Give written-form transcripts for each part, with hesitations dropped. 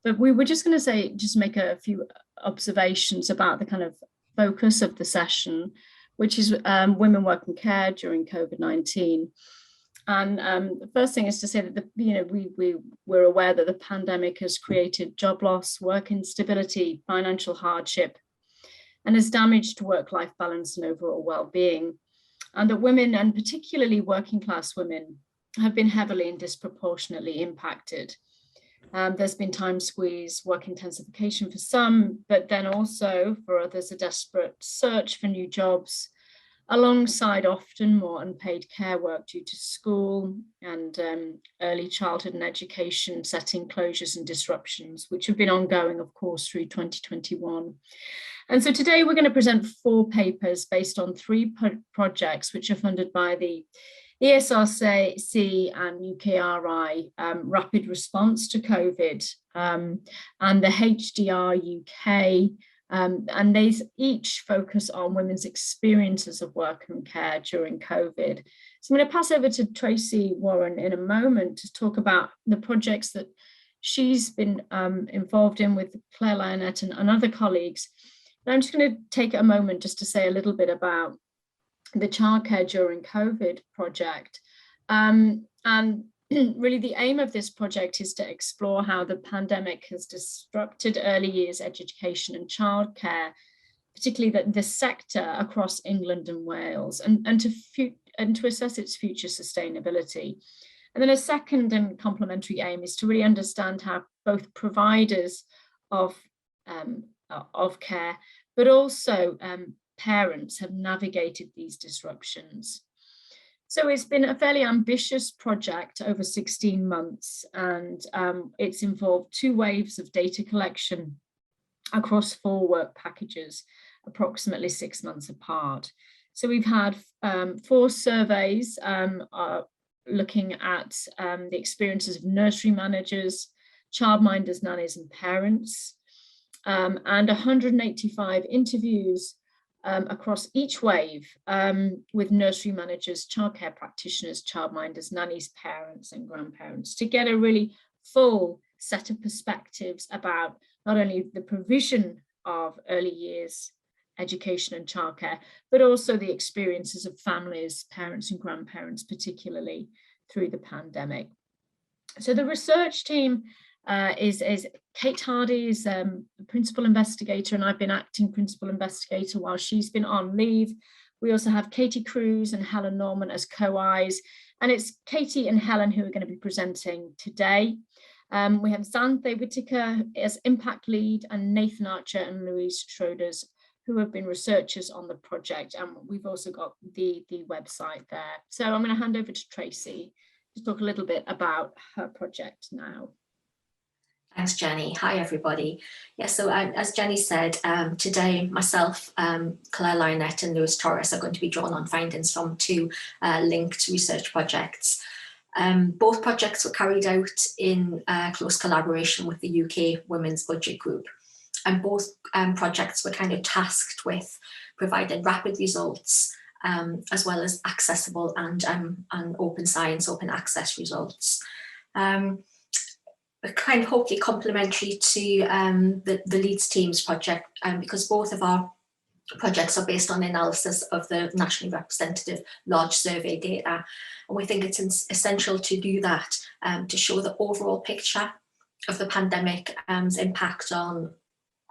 But we were just going to say, just make a few observations about the kind of focus of the session, which is women working care during COVID-19. And the first thing is to say that we're aware that the pandemic has created job loss, work instability, financial hardship, and has damaged work-life balance and overall well-being. And that women, and particularly working class women, have been heavily and disproportionately impacted. There's been time squeeze, work intensification for some, but then also for others, a desperate search for new jobs, alongside often more unpaid care work due to school and early childhood and education setting closures and disruptions, which have been ongoing, of course, through 2021. And so today we're going to present 4 papers based on 3 projects which are funded by the ESRC and UKRI, Rapid Response to COVID, and the HDR UK, and they each focus on women's experiences of work and care during COVID. So I'm going to pass over to Tracey Warren in a moment to talk about the projects that she's been involved in with Claire Lionette and other colleagues. And I'm just going to take a moment just to say a little bit about the Childcare During COVID project. And really the aim of this project is to explore how the pandemic has disrupted early years education and childcare, particularly the sector across England and Wales, and to assess its future sustainability. And then a second and complementary aim is to really understand how both providers of care, but also parents have navigated these disruptions. So it's been a fairly ambitious project over 16 months, and it's involved 2 waves of data collection across 4 work packages, approximately 6 months apart. So we've had 4 surveys looking at the experiences of nursery managers, childminders, nannies and parents, and 185 interviews across each wave with nursery managers, childcare practitioners, childminders, nannies, parents and grandparents, to get a really full set of perspectives about not only the provision of early years education and childcare, but also the experiences of families, parents and grandparents, particularly through the pandemic. So the research team is Kate Hardy is the principal investigator, and I've been acting principal investigator while she's been on leave. We also have Katie Cruz and Helen Norman as co-Is, and it's Katie and Helen who are going to be presenting today. We have Xanthe Whitaker as impact lead, and Nathan Archer and Louise Schroders, who have been researchers on the project, and we've also got the website there. So I'm going to hand over to Tracey to talk a little bit about her project now. Thanks, Jenny. Hi, everybody. Yeah, so as Jenny said, today myself, Claire Lionette and Lewis Torres are going to be drawn on findings from 2 linked research projects. Both projects were carried out in close collaboration with the UK Women's Budget Group. And both projects were kind of tasked with providing rapid results, as well as accessible and open science, open access results. Kind of hopefully complementary to the Leeds team's project, because both of our projects are based on analysis of the nationally representative large survey data. And we think it's essential to do that to show the overall picture of the pandemic's impact on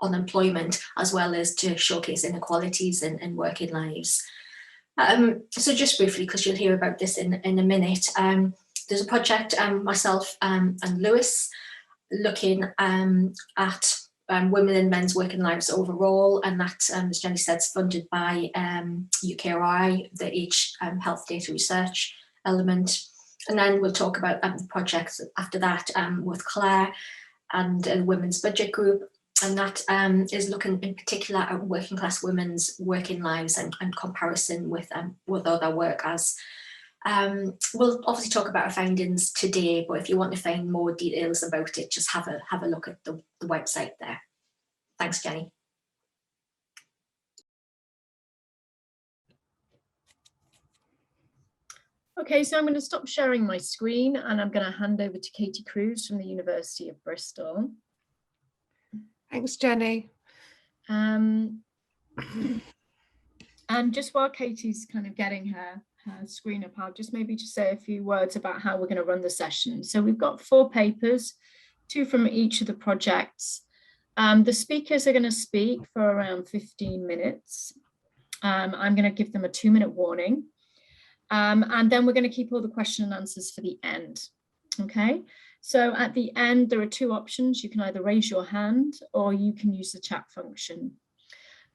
employment, as well as to showcase inequalities in working lives. So just briefly, because you'll hear about this in a minute, there's a project, myself and Lewis, looking at women and men's working lives overall, and that, as Jenny said, is funded by UKRI, the Age Health Data Research element. And then we'll talk about the projects after that with Claire and the Women's Budget Group, and that is looking in particular at working class women's working lives and comparison with other workers. We'll obviously talk about our findings today, but if you want to find more details about it, just have a look at the website there. Thanks, Jenny. Okay, so I'm going to stop sharing my screen and I'm going to hand over to Katie Cruz from the University of Bristol. Thanks, Jenny. And just while Katie's kind of getting her screen up, I'll just maybe just say a few words about how we're going to run the session. So we've got 4 papers, 2 from each of the projects. The speakers are going to speak for around 15 minutes. I'm going to give them a 2-minute warning. And then we're going to keep all the question and answers for the end. Okay, so at the end, there are 2 options. You can either raise your hand or you can use the chat function.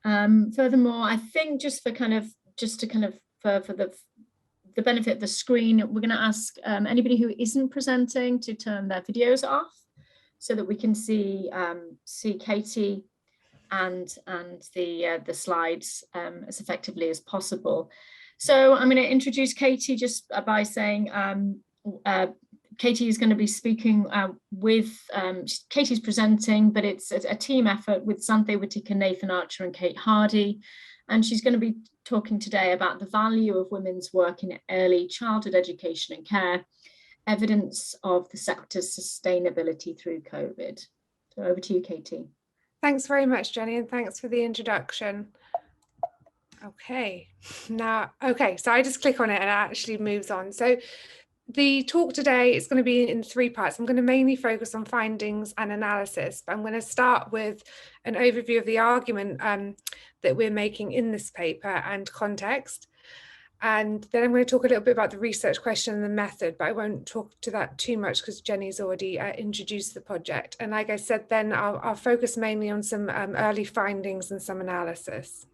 Furthermore, I think just for the benefit of the screen, we're going to ask anybody who isn't presenting to turn their videos off so that we can see Katie and the slides as effectively as possible. So I'm going to introduce Katie just by saying Katie is going to be speaking Katie's presenting, but it's a team effort with Santhe Whitaker, Nathan Archer and Kate Hardy. And she's going to be talking today about the value of women's work in early childhood education and care, evidence of the sector's sustainability through COVID. So over to you, Katie. Thanks very much, Jenny, and thanks for the introduction. Okay, so I just click on it and it actually moves on. So the talk today is going to be in 3 parts. I'm going to mainly focus on findings and analysis, but I'm going to start with an overview of the argument that we're making in this paper and context. And then I'm going to talk a little bit about the research question and the method, but I won't talk to that too much because Jenny's already introduced the project. And like I said, then I'll focus mainly on some early findings and some analysis.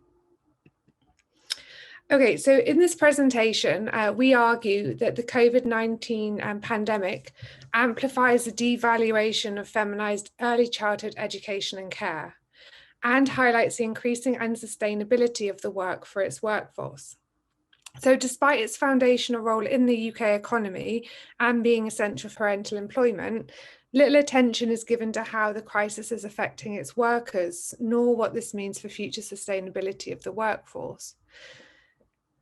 Okay, so in this presentation, we argue that the COVID-19 pandemic amplifies the devaluation of feminized early childhood education and care, and highlights the increasing unsustainability of the work for its workforce. So despite its foundational role in the UK economy and being essential for parental employment, little attention is given to how the crisis is affecting its workers, nor what this means for future sustainability of the workforce.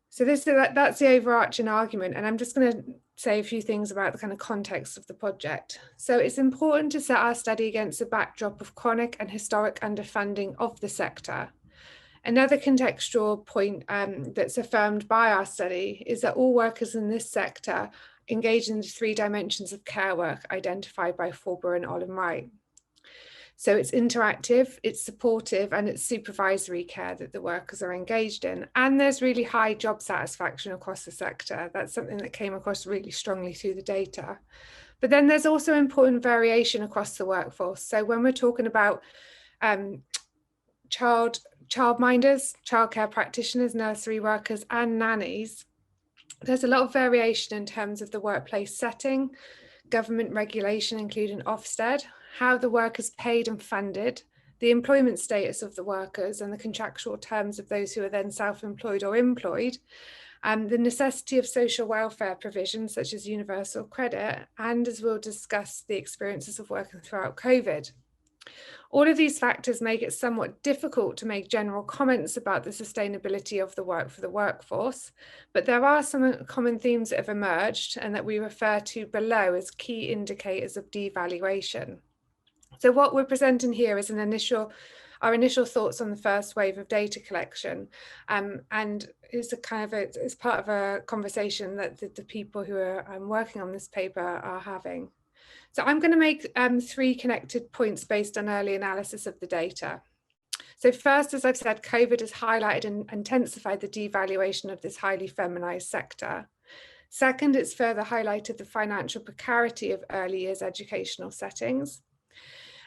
So that's the overarching argument, and I'm just going to say a few things about the kind of context of the project. So it's important to set our study against the backdrop of chronic and historic underfunding of the sector. Another contextual point that's affirmed by our study is that all workers in this sector engage in the 3 dimensions of care work identified by Forber and Olin Wright. So it's interactive, it's supportive, and it's supervisory care that the workers are engaged in. And there's really high job satisfaction across the sector. That's something that came across really strongly through the data. But then there's also important variation across the workforce. So when we're talking about childminders, childcare practitioners, nursery workers, and nannies, there's a lot of variation in terms of the workplace setting, government regulation, including Ofsted, how the work is paid and funded, the employment status of the workers and the contractual terms of those who are then self-employed or employed, the necessity of social welfare provisions such as universal credit, and as we'll discuss, the experiences of working throughout COVID. All of these factors make it somewhat difficult to make general comments about the sustainability of the work for the workforce, but there are some common themes that have emerged and that we refer to below as key indicators of devaluation. So what we're presenting here is our initial thoughts on the first wave of data collection, and it's it's part of a conversation that the people who are working on this paper are having. So I'm going to make 3 connected points based on early analysis of the data. So first, as I've said, COVID has highlighted and intensified the devaluation of this highly feminized sector. Second, it's further highlighted the financial precarity of early years educational settings.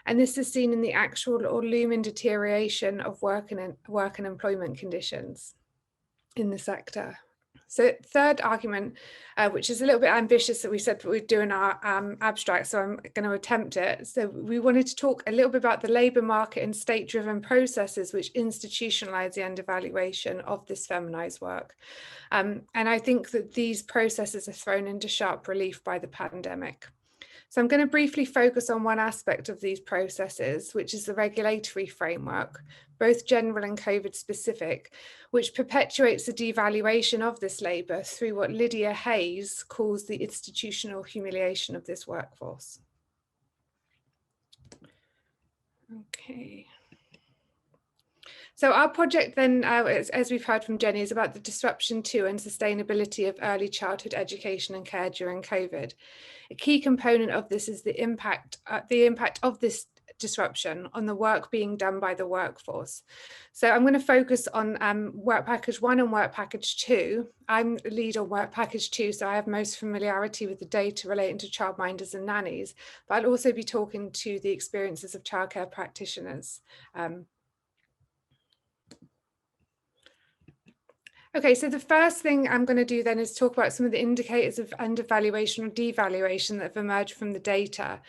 And this is seen in the actual or looming deterioration of work and employment conditions in the sector. So third argument, which is a little bit ambitious that we said we'd do in our abstract, so I'm going to attempt it. So we wanted to talk a little bit about the labour market and state-driven processes which institutionalise the undervaluation of this feminised work. And I think that these processes are thrown into sharp relief by the pandemic. So I'm going to briefly focus on one aspect of these processes, which is the regulatory framework, both general and COVID specific, which perpetuates the devaluation of this labour through what Lydia Hayes calls the institutional humiliation of this workforce. Okay. So our project then, as we've heard from Jenny, is about the disruption to and sustainability of early childhood education and care during COVID. A key component of this is the impact of this disruption on the work being done by the workforce. So I'm going to focus on Work Package 1 and Work Package 2. I'm the lead on Work Package 2, so I have most familiarity with the data relating to childminders and nannies, but I'll also be talking to the experiences of childcare practitioners. Okay, so the first thing I'm going to do then is talk about some of the indicators of undervaluation or devaluation that have emerged from the data.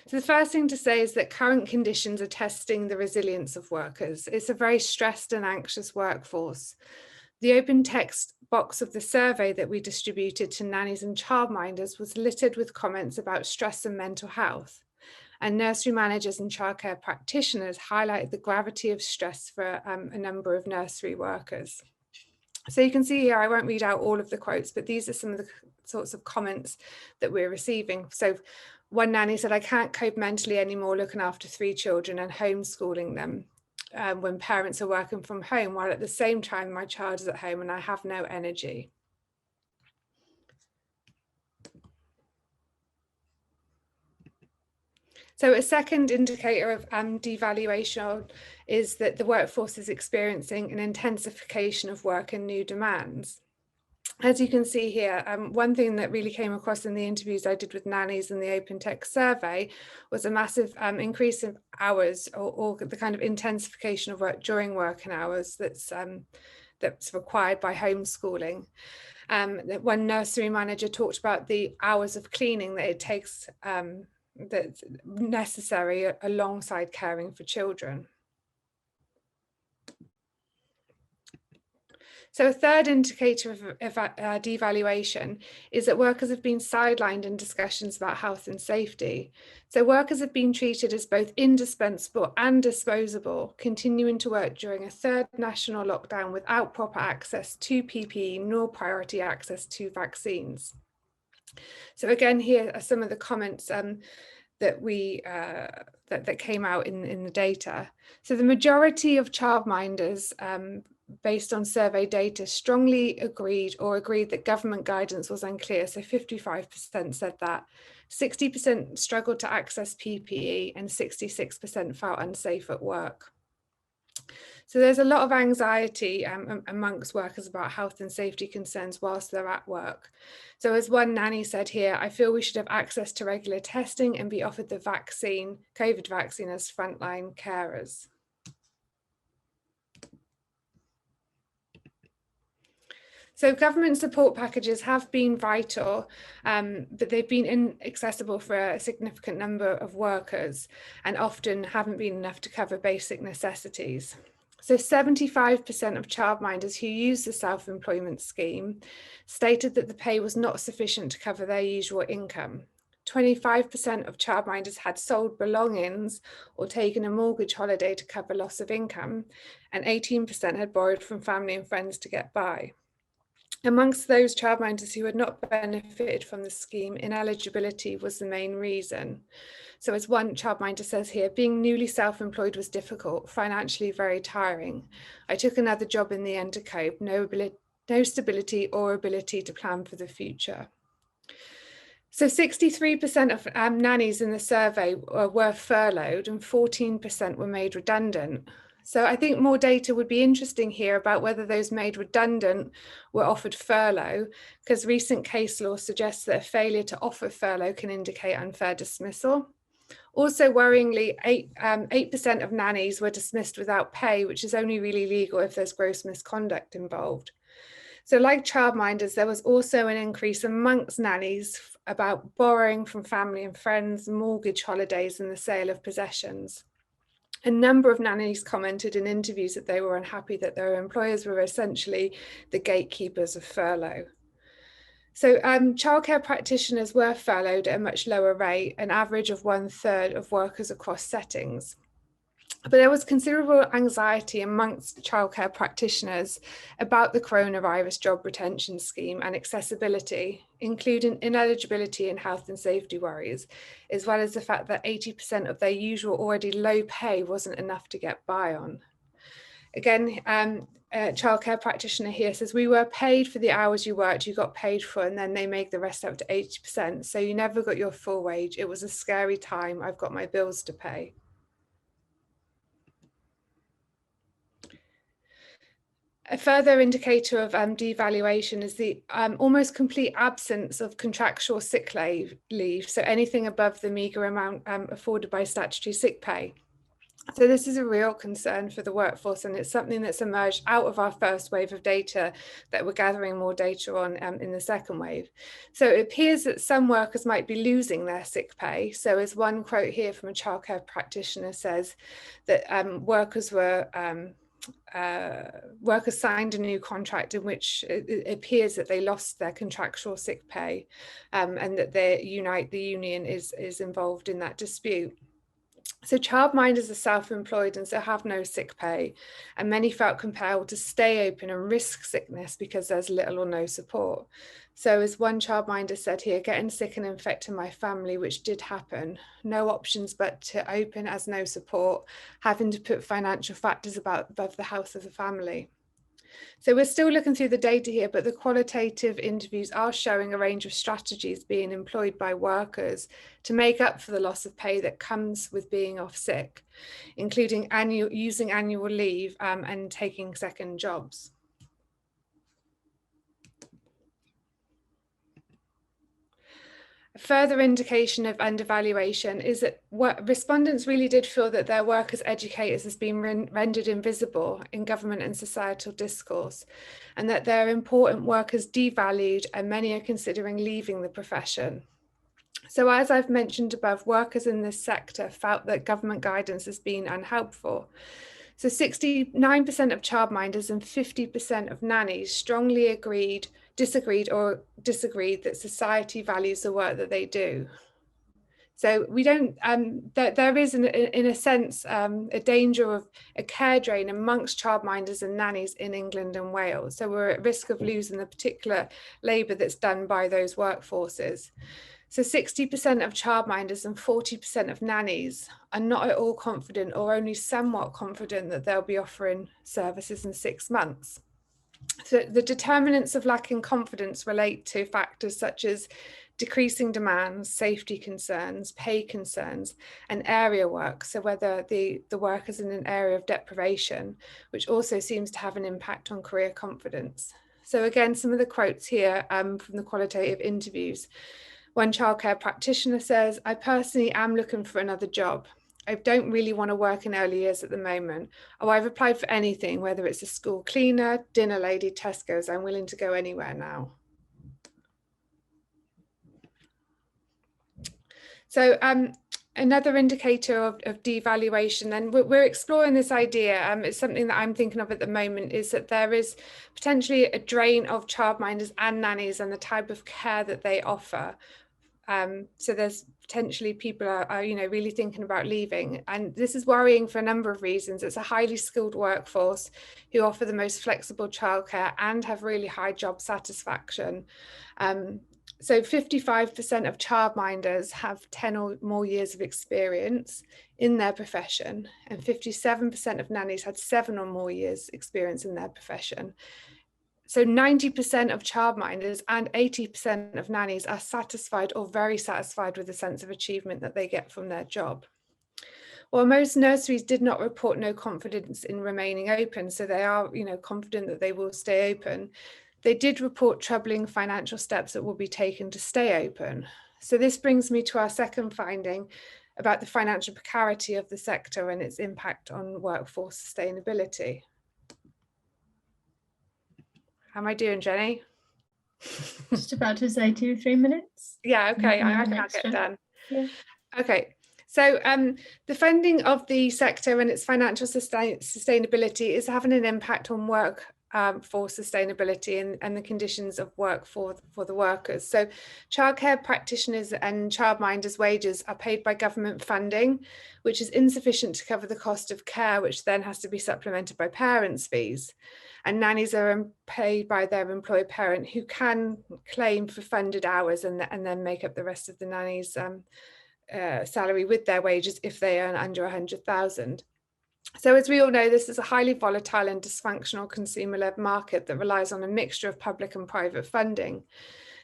So the first thing to say is that current conditions are testing the resilience of workers. It's a very stressed and anxious workforce. The open text box of the survey that we distributed to nannies and childminders was littered with comments about stress and mental health. And nursery managers and childcare practitioners highlighted the gravity of stress for a number of nursery workers. So you can see here, I won't read out all of the quotes, but these are some of the sorts of comments that we're receiving. So one nanny said, "I can't cope mentally anymore looking after 3 children and homeschooling them when parents are working from home, while at the same time my child is at home and I have no energy." So a second indicator of devaluation is that the workforce is experiencing an intensification of work and new demands. As you can see here, one thing that really came across in the interviews I did with nannies in the open text survey was a massive increase of hours or the kind of intensification of work during working hours that's required by homeschooling. One nursery manager talked about the hours of cleaning that it takes that's necessary alongside caring for children. So a third indicator of devaluation is that workers have been sidelined in discussions about health and safety. So workers have been treated as both indispensable and disposable, continuing to work during a third national lockdown without proper access to PPE nor priority access to vaccines. So again, here are some of the comments that we that came out in the data. So the majority of childminders, based on survey data, strongly agreed that government guidance was unclear. So 55% said that, 60% struggled to access PPE, and 66% felt unsafe at work. So there's a lot of anxiety amongst workers about health and safety concerns whilst they're at work. So as one nanny said here, "I feel we should have access to regular testing and be offered the vaccine, COVID vaccine, as frontline carers." So government support packages have been vital, but they've been inaccessible for a significant number of workers and often haven't been enough to cover basic necessities. So 75% of childminders who used the self-employment scheme stated that the pay was not sufficient to cover their usual income. 25% of childminders had sold belongings or taken a mortgage holiday to cover loss of income, and 18% had borrowed from family and friends to get by. Amongst those childminders who had not benefited from the scheme, ineligibility was the main reason. So as one childminder says here, "Being newly self-employed was difficult, financially very tiring. I took another job in the end to cope, no stability or ability to plan for the future." So 63% of nannies in the survey were furloughed and 14% were made redundant. So I think more data would be interesting here about whether those made redundant were offered furlough, because recent case law suggests that a failure to offer furlough can indicate unfair dismissal. Also worryingly, 8% of nannies were dismissed without pay, which is only really legal if there's gross misconduct involved. So like childminders, there was also an increase amongst nannies about borrowing from family and friends, mortgage holidays, and the sale of possessions. A number of nannies commented in interviews that they were unhappy that their employers were essentially the gatekeepers of furlough. So childcare practitioners were furloughed at a much lower rate, an average of 1/3 of workers across settings. But there was considerable anxiety amongst childcare practitioners about the coronavirus job retention scheme and accessibility, including ineligibility and health and safety worries, as well as the fact that 80% of their usual already low pay wasn't enough to get by on. Again, a childcare practitioner here says, we were paid for the hours you worked, you got paid for, and then they make the rest up to 80%. So you never got your full wage. It was a scary time. I've got my bills to pay. A further indicator of devaluation is the almost complete absence of contractual sick leave, so anything above the meagre amount afforded by statutory sick pay. So this is a real concern for the workforce, and it's something that's emerged out of our first wave of data that we're gathering more data on in the second wave. So it appears that some workers might be losing their sick pay. So as one quote here from a childcare practitioner says, that workers signed a new contract in which it appears that they lost their contractual sick pay, and that the union is involved in that dispute. So childminders are self-employed and so have no sick pay, and many felt compelled to stay open and risk sickness because there's little or no support. So as one childminder said here, getting sick and infecting my family, which did happen, no options but to open as no support, having to put financial factors above the health of the family. So we're still looking through the data here, but the qualitative interviews are showing a range of strategies being employed by workers to make up for the loss of pay that comes with being off sick, including using annual leave and taking second jobs. A further indication of undervaluation is that respondents really did feel that their work as educators has been rendered invisible in government and societal discourse, and that their important work is devalued, and many are considering leaving the profession. So as I've mentioned above, workers in this sector felt that government guidance has been unhelpful. So 69% of childminders and 50% of nannies strongly disagreed that society values the work that they do. So we don't, there is in a sense a danger of a care drain amongst childminders and nannies in England and Wales. So we're at risk of losing the particular labour that's done by those workforces. So 60% of childminders and 40% of nannies are not at all confident or only somewhat confident that they'll be offering services in 6 months. So the determinants of lacking confidence relate to factors such as decreasing demands, safety concerns, pay concerns, and area work. So whether the work is in an area of deprivation, which also seems to have an impact on career confidence. So again, some of the quotes here from the qualitative interviews. One childcare practitioner says, I personally am looking for another job. I don't really want to work in early years at the moment. Oh, I've applied for anything, whether it's a school cleaner, dinner lady, Tesco's, I'm willing to go anywhere now. So another indicator of devaluation, and we're exploring this idea, it's something that I'm thinking of at the moment, is that there is potentially a drain of childminders and nannies and the type of care that they offer. So there's potentially people are really thinking about leaving, and this is worrying for a number of reasons. It's a highly skilled workforce who offer the most flexible childcare and have really high job satisfaction. So 55% of childminders have 10 or more years of experience in their profession, and 57% of nannies had 7 or more years experience in their profession. So 90% of childminders and 80% of nannies are satisfied or very satisfied with the sense of achievement that they get from their job. While most nurseries did not report no confidence in remaining open, so they are, confident that they will stay open, they did report troubling financial steps that will be taken to stay open. So this brings me to our second finding about the financial precarity of the sector and its impact on workforce sustainability. How am I doing, Jenny? Just about to say 2 or 3 minutes. Yeah, okay, I can get done. Yeah. Okay, so the funding of the sector and its financial sustainability is having an impact on work for sustainability and the conditions of work for the workers. So childcare practitioners and childminders' wages are paid by government funding, which is insufficient to cover the cost of care, which then has to be supplemented by parents' fees. And nannies are paid by their employed parent, who can claim for funded hours and then make up the rest of the nanny's salary with their wages if they earn under 100,000. So as we all know, this is a highly volatile and dysfunctional consumer-led market that relies on a mixture of public and private funding.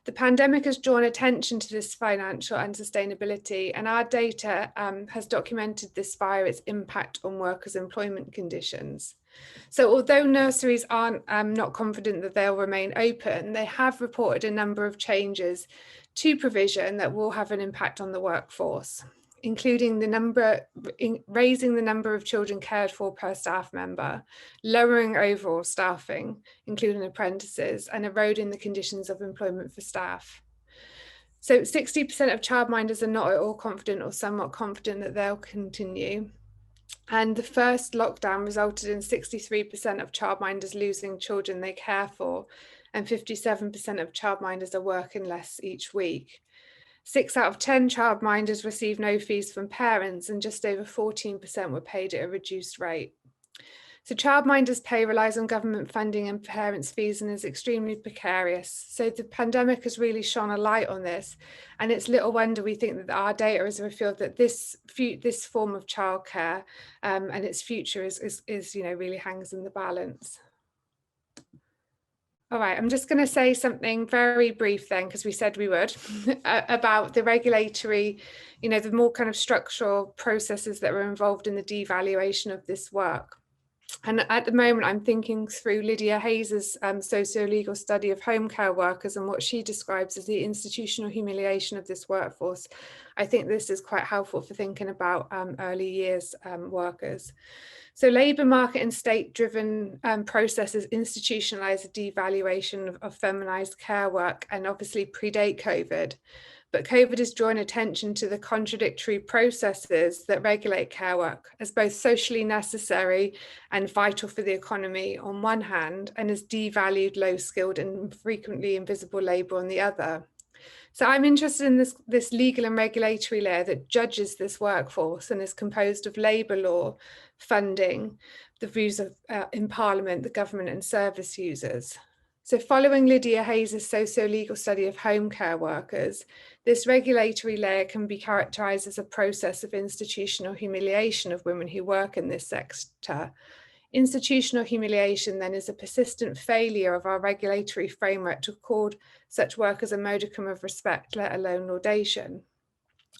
The pandemic has drawn attention to this financial unsustainability, and our data has documented this via its impact on workers' employment conditions. So although nurseries aren't not confident that they'll remain open, they have reported a number of changes to provision that will have an impact on the workforce, including raising the number of children cared for per staff member, lowering overall staffing, including apprentices, and eroding the conditions of employment for staff. So 60% of childminders are not at all confident or somewhat confident that they'll continue. And the first lockdown resulted in 63% of childminders losing children they care for, and 57% of childminders are working less each week. 6 out of 10 childminders receive no fees from parents, and just over 14% were paid at a reduced rate. So childminders' pay relies on government funding and parents' fees and is extremely precarious. So the pandemic has really shone a light on this, and it's little wonder we think that our data has revealed that this form of childcare and its future is really hangs in the balance. All right, I'm just going to say something very brief then, because we said we would, about the regulatory, the more kind of structural processes that were involved in the devaluation of this work. And at the moment, I'm thinking through Lydia Hayes's socio-legal study of home care workers and what she describes as the institutional humiliation of this workforce. I think this is quite helpful for thinking about early years workers. So labour market and state-driven processes institutionalise the devaluation of feminised care work and obviously predate COVID. But COVID has drawn attention to the contradictory processes that regulate care work as both socially necessary and vital for the economy on one hand, and as devalued low-skilled and frequently invisible labour on the other. So I'm interested in this legal and regulatory layer that judges this workforce and is composed of labour law, funding, the views of in Parliament, the government and service users. So following Lydia Hayes's socio-legal study of home care workers, this regulatory layer can be characterised as a process of institutional humiliation of women who work in this sector. Institutional humiliation then is a persistent failure of our regulatory framework to accord such workers a modicum of respect, let alone laudation.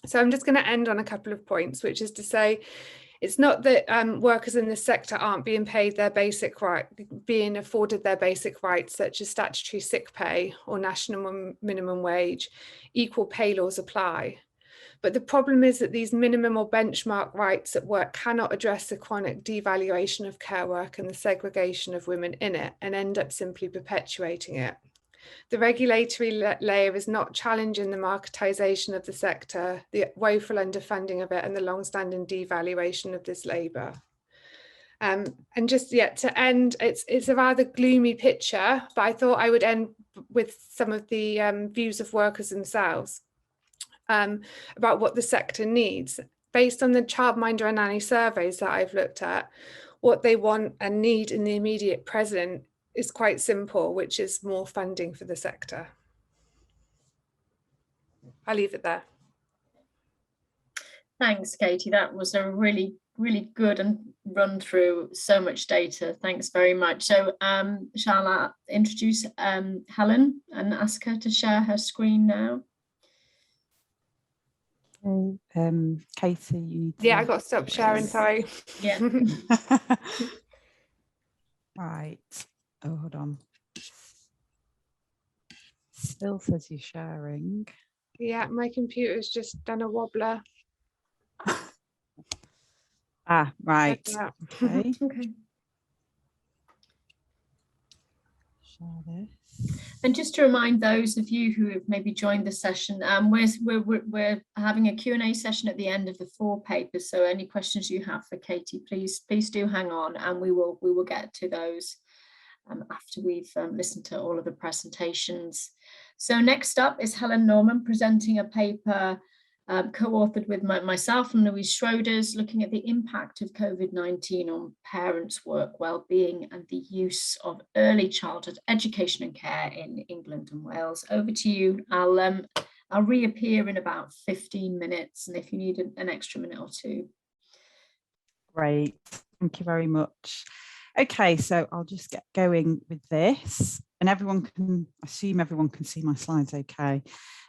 So I'm just going to end on a couple of points, which is to say, it's not that workers in this sector aren't being paid their basic right, being afforded their basic rights, such as statutory sick pay or national minimum wage. Equal pay laws apply. But the problem is that these minimum or benchmark rights at work cannot address the chronic devaluation of care work and the segregation of women in it, and end up simply perpetuating it. The regulatory layer is not challenging the marketisation of the sector, the woeful underfunding of it, and the long-standing devaluation of this labour. And just yet to end, it's a rather gloomy picture, but I thought I would end with some of the views of workers themselves about what the sector needs. Based on the childminder and nanny surveys that I've looked at, what they want and need in the immediate present is quite simple, which is more funding for the sector. I'll leave it there. Thanks, Katie. That was a really, really good and run through so much data. Thanks very much. So shall I introduce Helen and ask her to share her screen now? Katie, you need to... Yeah, I got to stop sharing, sorry. Yeah. Right. Oh, hold on. Still says you're sharing. Yeah, my computer's just done a wobbler. Ah, right. Okay. Okay. Share this. And just to remind those of you who have maybe joined the session, we're having a Q&A session at the end of the 4 papers. So any questions you have for Katie, please do hang on, and we will get to those. after we've listened to all of the presentations. So next up is Helen Norman presenting a paper co-authored with myself and Louise Schroders, looking at the impact of COVID-19 on parents' work well-being and the use of early childhood education and care in England and Wales. Over to you. I'll reappear in about 15 minutes, and if you need an extra minute or two. Great, thank you very much. Okay, so I'll just get going with this, and assume everyone can see my slides okay.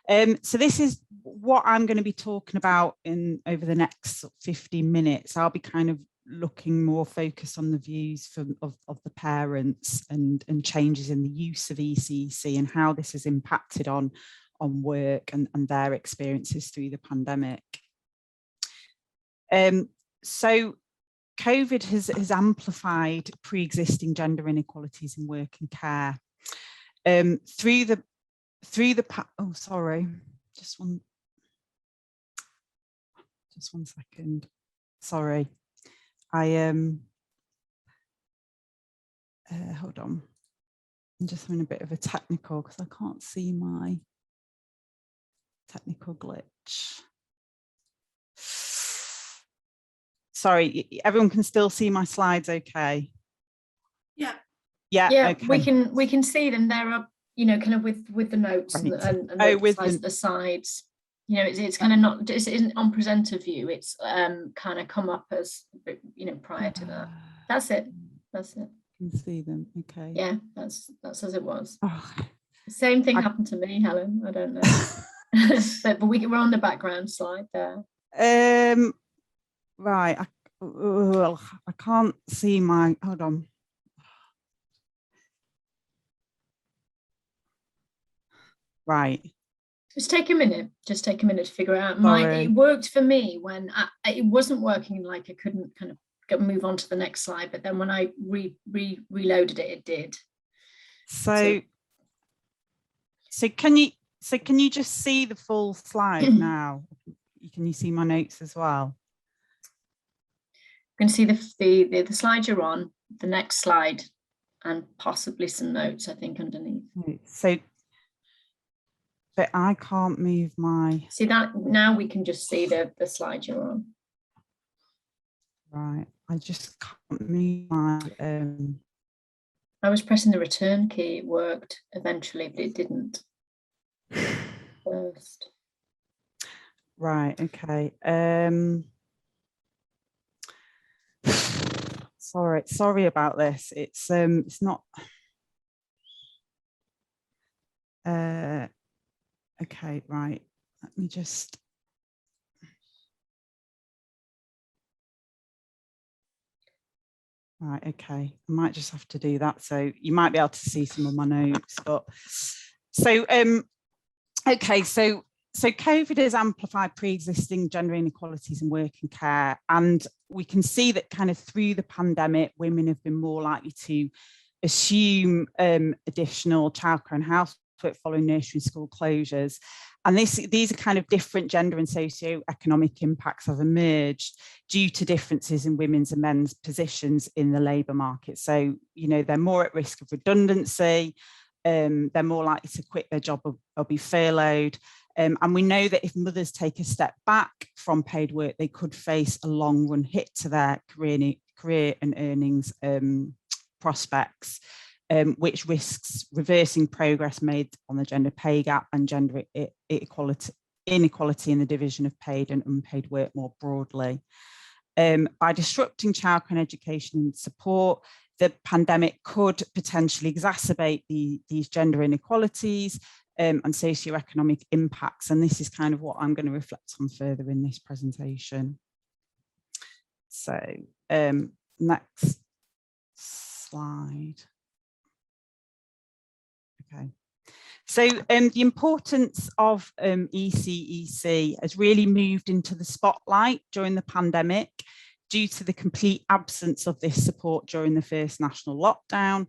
So this is what I'm going to be talking about over the next 15 minutes. I'll be kind of looking more focused on the views of the parents and changes in the use of ECEC and how this has impacted on work and their experiences through the pandemic. So COVID has amplified pre-existing gender inequalities in work and care. Just one second. Sorry, hold on. I'm just having a bit of a technical because I can't see my technical glitch. Sorry, everyone can still see my slides okay? Yeah. Yeah, okay. we can see them. They're up, you know, kind of with the notes and the sides. You know, it's kind of not, it isn't on presenter view. It's kind of come up as, you know, prior to that. That's it. You can see them. Okay. Yeah, that's as it was. Oh. Same thing happened to me, Helen. I don't know. but we're on the background slide there. Right. I can't see my. Hold on. Right. Just take a minute to figure it out. It worked for me when it wasn't working, like I couldn't kind of move on to the next slide, but then when I reloaded it, it did. So can you just see the full slide now? Can you see my notes as well? You can see the slide you're on, the next slide, and possibly some notes, I think, underneath. So, but I can't move my... See that? Now we can just see the slide you're on. Right, I just can't move my... I was pressing the return key, it worked eventually, but it didn't first. Right, okay. Sorry about this. It's not okay, right. Let me just right, okay. I might just have to do that. So you might be able to see some of my notes, but so okay, so COVID has amplified pre-existing gender inequalities in work and care, and we can see that kind of through the pandemic, women have been more likely to assume additional childcare and housework following nursery and school closures. And these are kind of different gender and socio-economic impacts have emerged due to differences in women's and men's positions in the labour market. So, you know, they're more at risk of redundancy, they're more likely to quit their job or be furloughed. And we know that if mothers take a step back from paid work, they could face a long run hit to their career and earnings prospects, which risks reversing progress made on the gender pay gap and gender inequality in the division of paid and unpaid work more broadly. By disrupting childcare and education and support, the pandemic could potentially exacerbate these gender inequalities and socioeconomic impacts. And this is kind of what I'm going to reflect on further in this presentation. So next slide. Okay. So the importance of ECEC has really moved into the spotlight during the pandemic due to the complete absence of this support during the first national lockdown.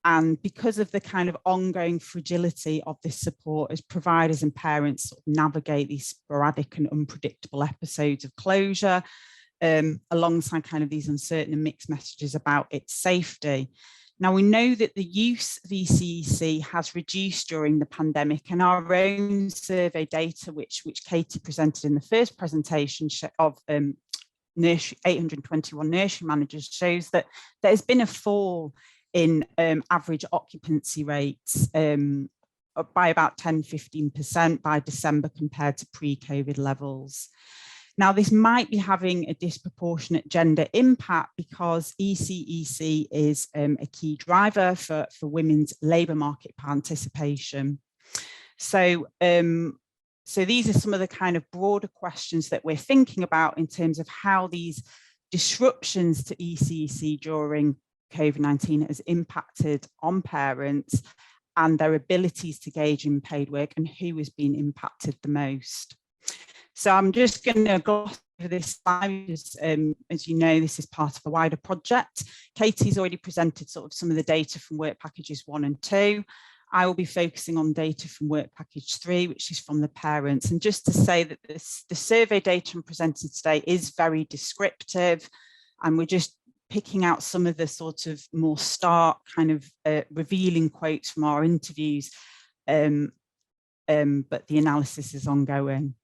And because of the kind of ongoing fragility of this support as providers and parents sort of navigate these sporadic and unpredictable episodes of closure, alongside kind of these uncertain and mixed messages about its safety. Now, we know that the use of ECEC has reduced during the pandemic, and our own survey data, which Katie presented in the first presentation of 821 nursery managers, shows that there's been a fall in average occupancy rates by about 10–15% by December compared to pre-COVID levels. Now, this might be having a disproportionate gender impact because ECEC is a key driver for women's labour market participation. So, so these are some of the kind of broader questions that we're thinking about in terms of how these disruptions to ECEC during COVID-19 has impacted on parents and their abilities to engage in paid work and who has been impacted the most. So I'm just going to gloss over this slide. As you know, this is part of a wider project. Katie's already presented sort of some of the data from work packages 1 and 2. I will be focusing on data from work package 3, which is from the parents. And just to say that the survey data I'm presenting today is very descriptive, and we're just picking out some of the sort of more stark kind of revealing quotes from our interviews, but the analysis is ongoing.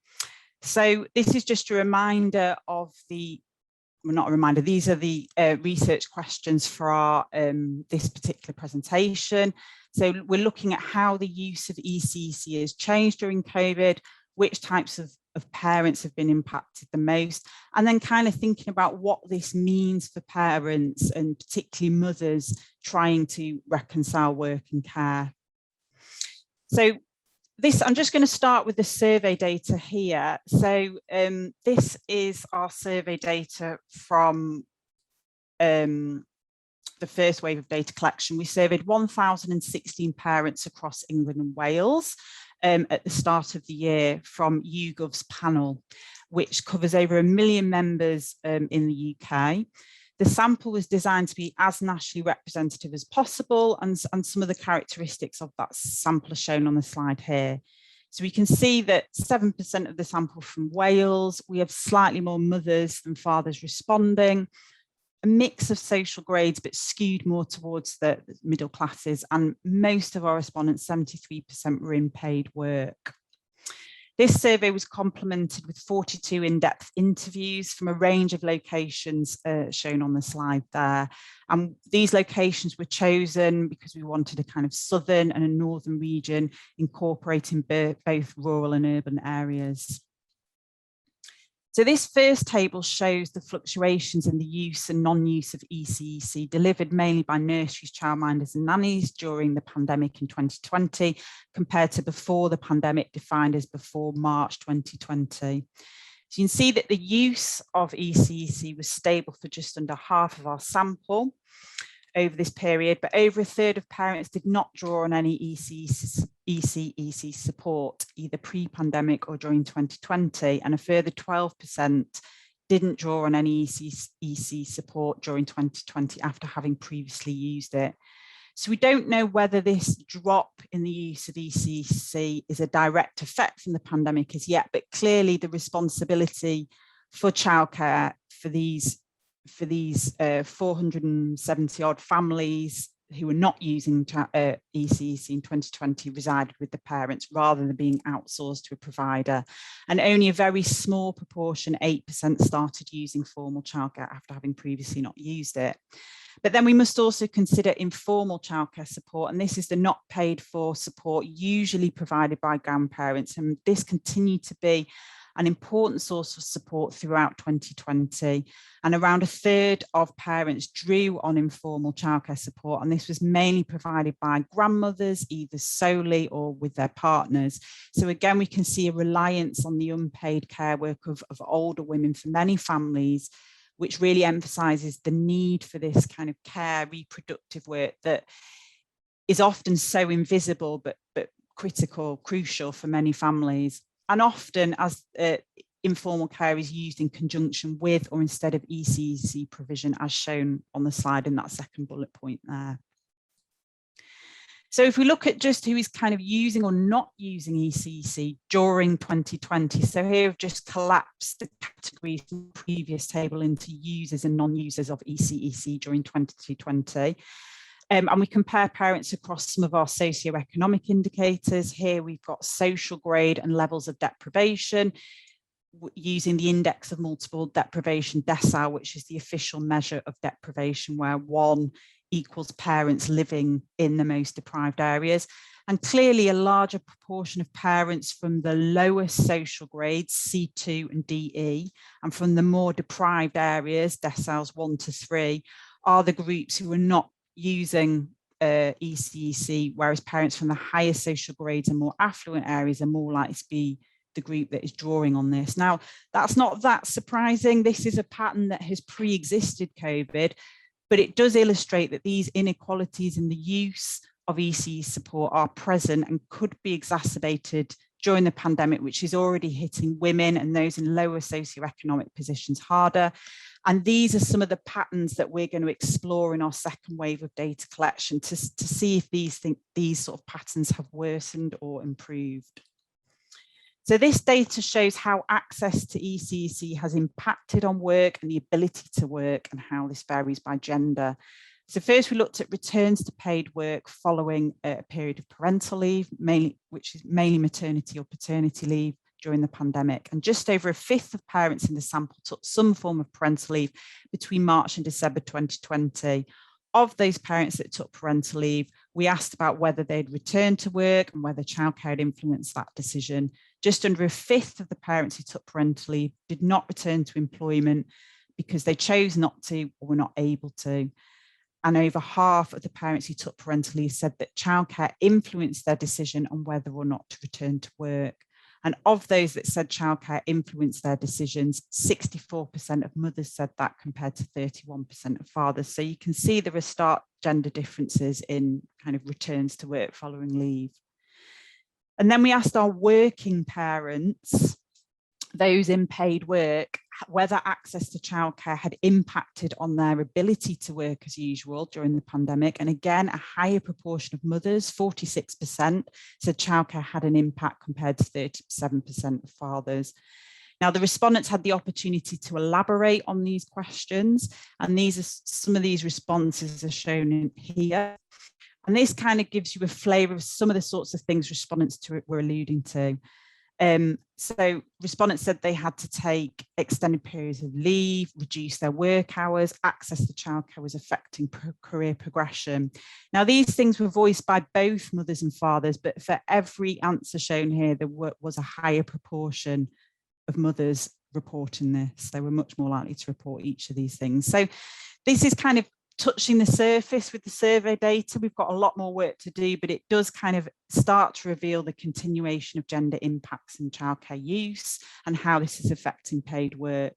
So this is just a reminder of well, not a reminder, these are the research questions for our this particular presentation. So we're looking at how the use of ECEC has changed during COVID, which types of parents have been impacted the most, and then kind of thinking about what this means for parents and particularly mothers trying to reconcile work and care. So I'm just going to start with the survey data here. So this is our survey data from the first wave of data collection. We surveyed 1,016 parents across England and Wales at the start of the year from YouGov's panel, which covers over 1 million members in the UK. The sample was designed to be as nationally representative as possible, and some of the characteristics of that sample are shown on the slide here. So we can see that 7% of the sample from Wales, we have slightly more mothers than fathers responding, a mix of social grades, but skewed more towards the middle classes, and most of our respondents, 73%, were in paid work. This survey was complemented with 42 in-depth interviews from a range of locations shown on the slide there. And these locations were chosen because we wanted a kind of southern and a northern region incorporating both rural and urban areas. So this first table shows the fluctuations in the use and non-use of ECEC delivered mainly by nurseries, childminders and nannies during the pandemic in 2020 compared to before the pandemic, defined as before March 2020. So you can see that the use of ECEC was stable for just under half of our sample over this period, but over a third of parents did not draw on any ECEC support, either pre-pandemic or during 2020, and a further 12% didn't draw on any ECEC support during 2020 after having previously used it. So we don't know whether this drop in the use of ECEC is a direct effect from the pandemic as yet, but clearly the responsibility for childcare for these 470 odd families who were not using ECEC in 2020 resided with the parents rather than being outsourced to a provider. And only a very small proportion, 8%, started using formal childcare after having previously not used it. But then we must also consider informal childcare support, and this is the not paid for support usually provided by grandparents, and this continued to be an important source of support throughout 2020, and around a third of parents drew on informal childcare support, and this was mainly provided by grandmothers, either solely or with their partners. So again, we can see a reliance on the unpaid care work of older women for many families, which really emphasises the need for this kind of care, reproductive work that is often so invisible but crucial for many families. And often as informal care is used in conjunction with or instead of ECEC provision, as shown on the slide in that second bullet point there. So if we look at just who is kind of using or not using ECEC during 2020, so here I've just collapsed the categories from the previous table into users and non-users of ECEC during 2020. And we compare parents across some of our socioeconomic indicators. Here we've got social grade and levels of deprivation using the index of multiple deprivation decile, which is the official measure of deprivation, where 1 equals parents living in the most deprived areas. And clearly a larger proportion of parents from the lowest social grades, C2 and DE, and from the more deprived areas, deciles 1 to 3, are the groups who are not using ECEC, whereas parents from the higher social grades and more affluent areas are more likely to be the group that is drawing on this. Now, that's not that surprising. This is a pattern that has pre-existed COVID, but it does illustrate that these inequalities in the use of ECE support are present and could be exacerbated during the pandemic, which is already hitting women and those in lower socioeconomic positions harder. And these are some of the patterns that we're going to explore in our second wave of data collection to see if these sort of patterns have worsened or improved. So this data shows how access to ECEC has impacted on work and the ability to work, and how this varies by gender. So first we looked at returns to paid work following a period of parental leave, which is mainly maternity or paternity leave during the pandemic. And just over a fifth of parents in the sample took some form of parental leave between March and December 2020. Of those parents that took parental leave, we asked about whether they'd returned to work and whether childcare had influenced that decision. Just under a fifth of the parents who took parental leave did not return to employment because they chose not to or were not able to. And over half of the parents who took parental leave said that childcare influenced their decision on whether or not to return to work. And of those that said childcare influenced their decisions, 64% of mothers said that compared to 31% of fathers. So you can see there are stark gender differences in kind of returns to work following leave. And then we asked our working parents, those in paid work, whether access to childcare had impacted on their ability to work as usual during the pandemic. And again, a higher proportion of mothers, 46%, said childcare had an impact compared to 37% of fathers. Now, the respondents had the opportunity to elaborate on these questions, and these are some of these responses are shown in here. And this kind of gives you a flavour of some of the sorts of things respondents were alluding to. So respondents said they had to take extended periods of leave, reduce their work hours, access to childcare was affecting career progression. Now, these things were voiced by both mothers and fathers, but for every answer shown here, there was a higher proportion of mothers reporting this. They were much more likely to report each of these things. So this is kind of touching the surface with the survey data. We've got a lot more work to do, but it does kind of start to reveal the continuation of gender impacts in childcare use and how this is affecting paid work.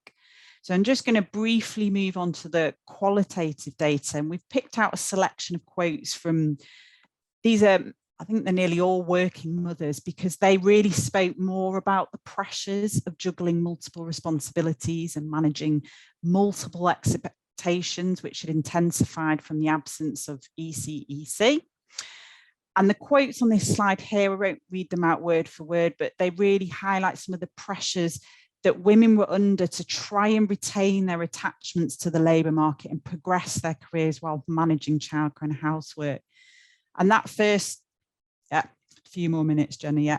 So I'm just going to briefly move on to the qualitative data, and we've picked out a selection of quotes from these I think they're nearly all working mothers, because they really spoke more about the pressures of juggling multiple responsibilities and managing multiple expectations, which had intensified from the absence of ECEC. And the quotes on this slide here, I won't read them out word for word, but they really highlight some of the pressures that women were under to try and retain their attachments to the labour market and progress their careers while managing childcare and housework. And that first, a few more minutes, Jenny,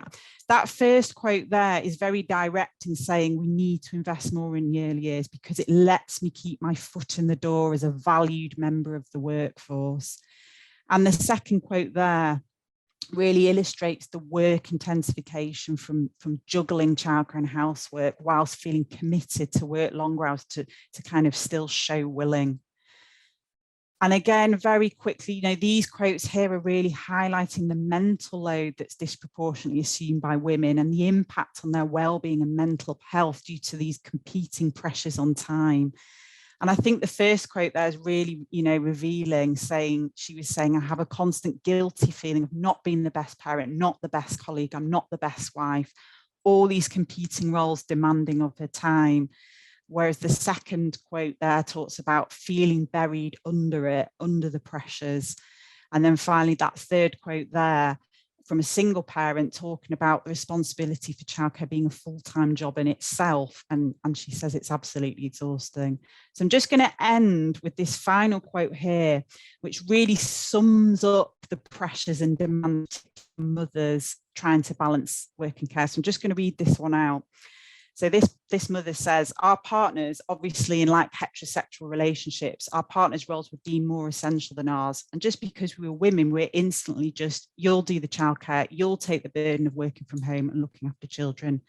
that first quote there is very direct in saying we need to invest more in the early years because it lets me keep my foot in the door as a valued member of the workforce. And the second quote there really illustrates the work intensification from juggling childcare and housework whilst feeling committed to work longer hours to kind of still show willing. And again, very quickly, these quotes here are really highlighting the mental load that's disproportionately assumed by women and the impact on their well-being and mental health due to these competing pressures on time. And I think the first quote there is really, revealing, she was saying, I have a constant guilty feeling of not being the best parent, not the best colleague, I'm not the best wife, all these competing roles demanding of her time. Whereas the second quote there talks about feeling buried under the pressures. And then finally, that third quote there from a single parent talking about the responsibility for childcare being a full-time job in itself. And she says it's absolutely exhausting. So I'm just going to end with this final quote here, which really sums up the pressures and demands of mothers trying to balance work and care. So I'm just going to read this one out. So this mother says, our partners, obviously in like heterosexual relationships, our partners' roles were deemed more essential than ours. And just because we were women, we're instantly just, you'll do the childcare, you'll take the burden of working from home and looking after children.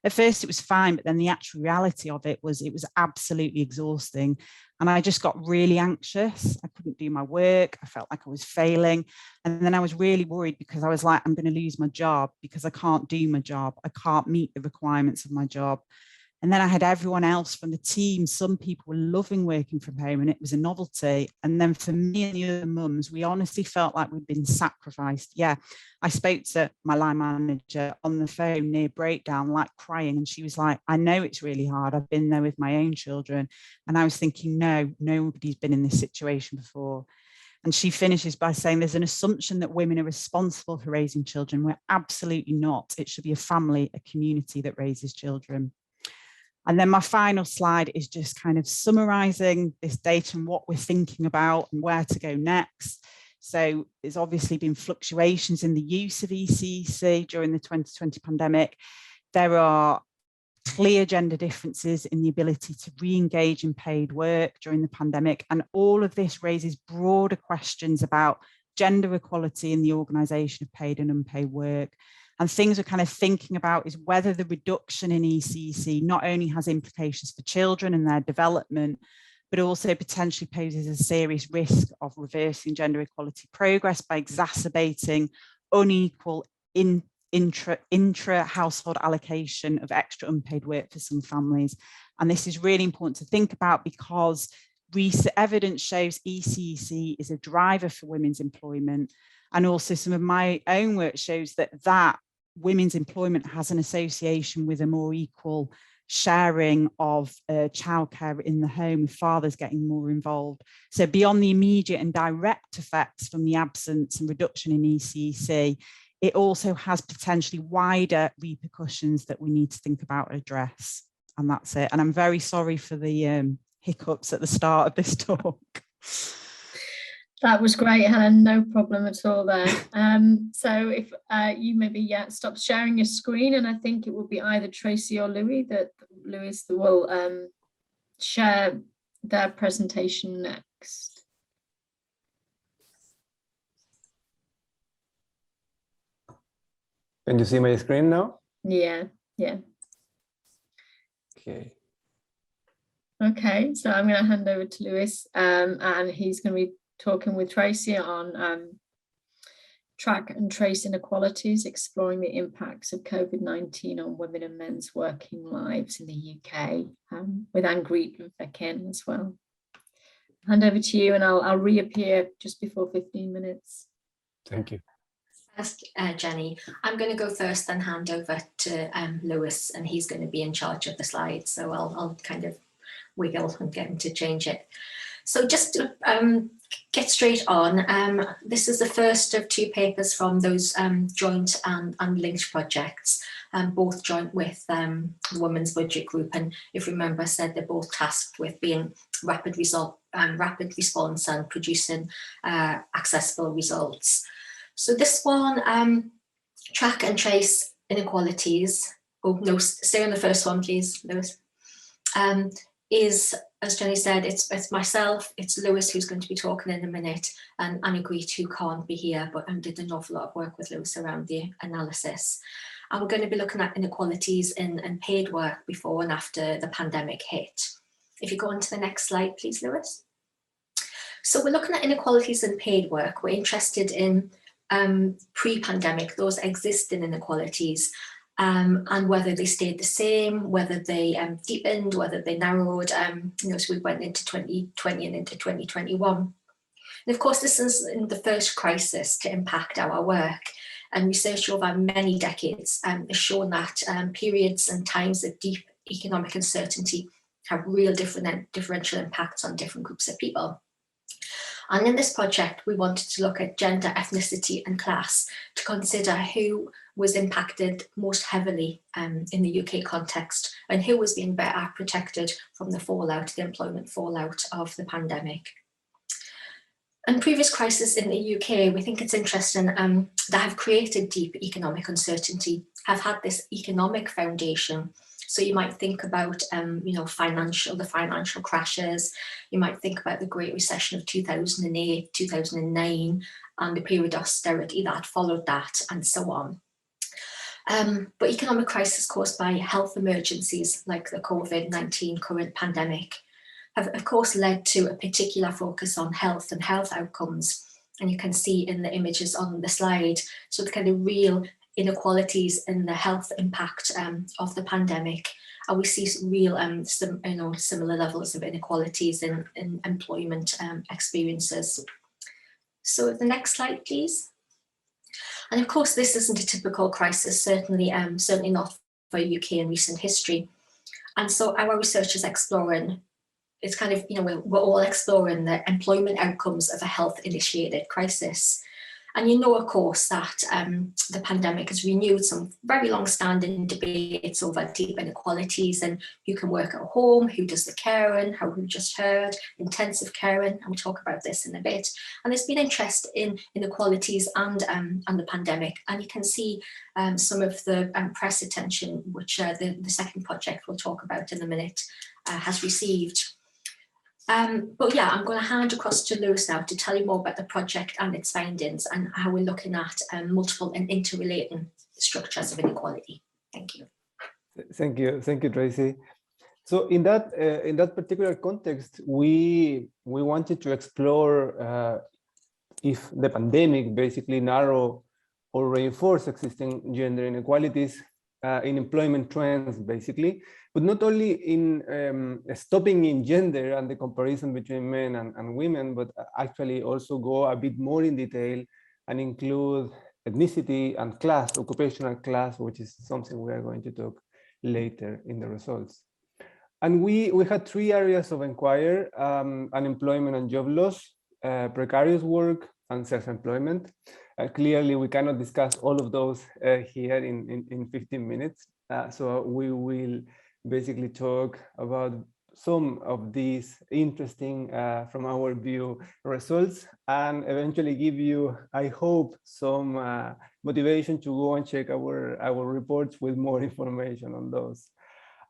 At first it was fine, but then the actual reality of it was absolutely exhausting. And I just got really anxious. I couldn't do my work. I felt like I was failing. And then I was really worried because I was like, I'm going to lose my job because I can't do my job. I can't meet the requirements of my job. And then I had everyone else from the team. Some people were loving working from home and it was a novelty. And then for me and the other mums, we honestly felt like we'd been sacrificed. Yeah, I spoke to my line manager on the phone near breakdown, like crying. And she was like, I know it's really hard. I've been there with my own children. And I was thinking, no, nobody's been in this situation before. And she finishes by saying there's an assumption that women are responsible for raising children. We're absolutely not. It should be a family, a community that raises children. And then my final slide is just kind of summarizing this data and what we're thinking about and where to go next. So there's obviously been fluctuations in the use of ECEC during the 2020 pandemic. There are clear gender differences in the ability to re-engage in paid work during the pandemic. And all of this raises broader questions about gender equality in the organisation of paid and unpaid work. And things we're kind of thinking about is whether the reduction in ECEC not only has implications for children and their development, but also potentially poses a serious risk of reversing gender equality progress by exacerbating unequal intra-household allocation of extra unpaid work for some families. And this is really important to think about because recent evidence shows ECEC is a driver for women's employment. And also some of my own work shows that women's employment has an association with a more equal sharing of childcare in the home, with fathers getting more involved. So beyond the immediate and direct effects from the absence and reduction in ECEC, it also has potentially wider repercussions that we need to think about and address. And that's it. And I'm very sorry for the hiccups at the start of this talk. That was great, Helen, no problem at all there. So if you maybe stop sharing your screen, and I think it will be either Tracy or Louis that will share their presentation next. Can you see my screen now? Yeah. Okay. Okay, so I'm going to hand over to Louis, and he's going to be talking with Tracy on track and trace inequalities, exploring the impacts of COVID-19 on women and men's working lives in the UK, with Angreet Vekin as well. Hand over to you, and I'll reappear just before 15 minutes. Thank you. First, Jenny, I'm going to go first, then hand over to Lewis, and he's going to be in charge of the slides. So I'll kind of wiggle and get him to change it. So just to get straight on, this is the first of two papers from those joint and linked projects, both joint with the Women's Budget Group. And if you remember, I said they're both tasked with being rapid response and producing accessible results. So this one, track and trace inequalities. Oh no, stay on the first one, please, Lewis. Is, as Jenny said, it's myself, it's Lewis who's going to be talking in a minute, and Angreet who can't be here, but did an awful lot of work with Lewis around the analysis. And we're going to be looking at inequalities in paid work before and after the pandemic hit. If you go on to the next slide, please, Lewis. So we're looking at inequalities in paid work. We're interested in pre-pandemic, those existing inequalities, and whether they stayed the same, whether they deepened, whether they narrowed, so we went into 2020 and into 2021. And of course, this is in the first crisis to impact our work. And research over many decades has shown that periods and times of deep economic uncertainty have real differential impacts on different groups of people. And in this project, we wanted to look at gender, ethnicity and class to consider who was impacted most heavily in the UK context and who was being better protected from the fallout, the employment fallout of the pandemic. And previous crises in the UK, we think it's interesting, that have created deep economic uncertainty, have had this economic foundation. So you might think about, the financial crashes. You might think about the Great Recession of 2008, 2009, and the period of austerity that followed that, and so on. But economic crisis caused by health emergencies like the COVID-19 current pandemic have, of course, led to a particular focus on health and health outcomes. And you can see in the images on the slide, so the kind of real inequalities in the health impact of the pandemic. And we see real similar levels of inequalities in employment experiences. So the next slide, please. And of course, this isn't a typical crisis, certainly not for UK in recent history. And so our research is exploring, it's kind of, we're all exploring the employment outcomes of a health-initiated crisis. And of course, that the pandemic has renewed some very long-standing debates over deep inequalities and who can work at home, who does the caring, how we just heard, intensive caring, and we'll talk about this in a bit. And there's been interest in inequalities and the pandemic, and you can see some of the press attention which the second project we'll talk about in a minute has received. But yeah, I'm going to hand across to Lewis now to tell you more about the project and its findings and how we're looking at multiple and interrelating structures of inequality. Thank you. Thank you, Tracy. So in that particular context, we wanted to explore if the pandemic basically narrow or reinforce existing gender inequalities in employment trends, basically, but not only in stopping in gender and the comparison between men and women, but actually also go a bit more in detail and include ethnicity and class, occupational class, which is something we are going to talk later in the results. And we had three areas of inquiry: unemployment and job loss, precarious work, and self-employment. Clearly, we cannot discuss all of those here in 15 minutes. So we will basically talk about some of these interesting, from our view, results, and eventually give you, I hope, some motivation to go and check our reports with more information on those.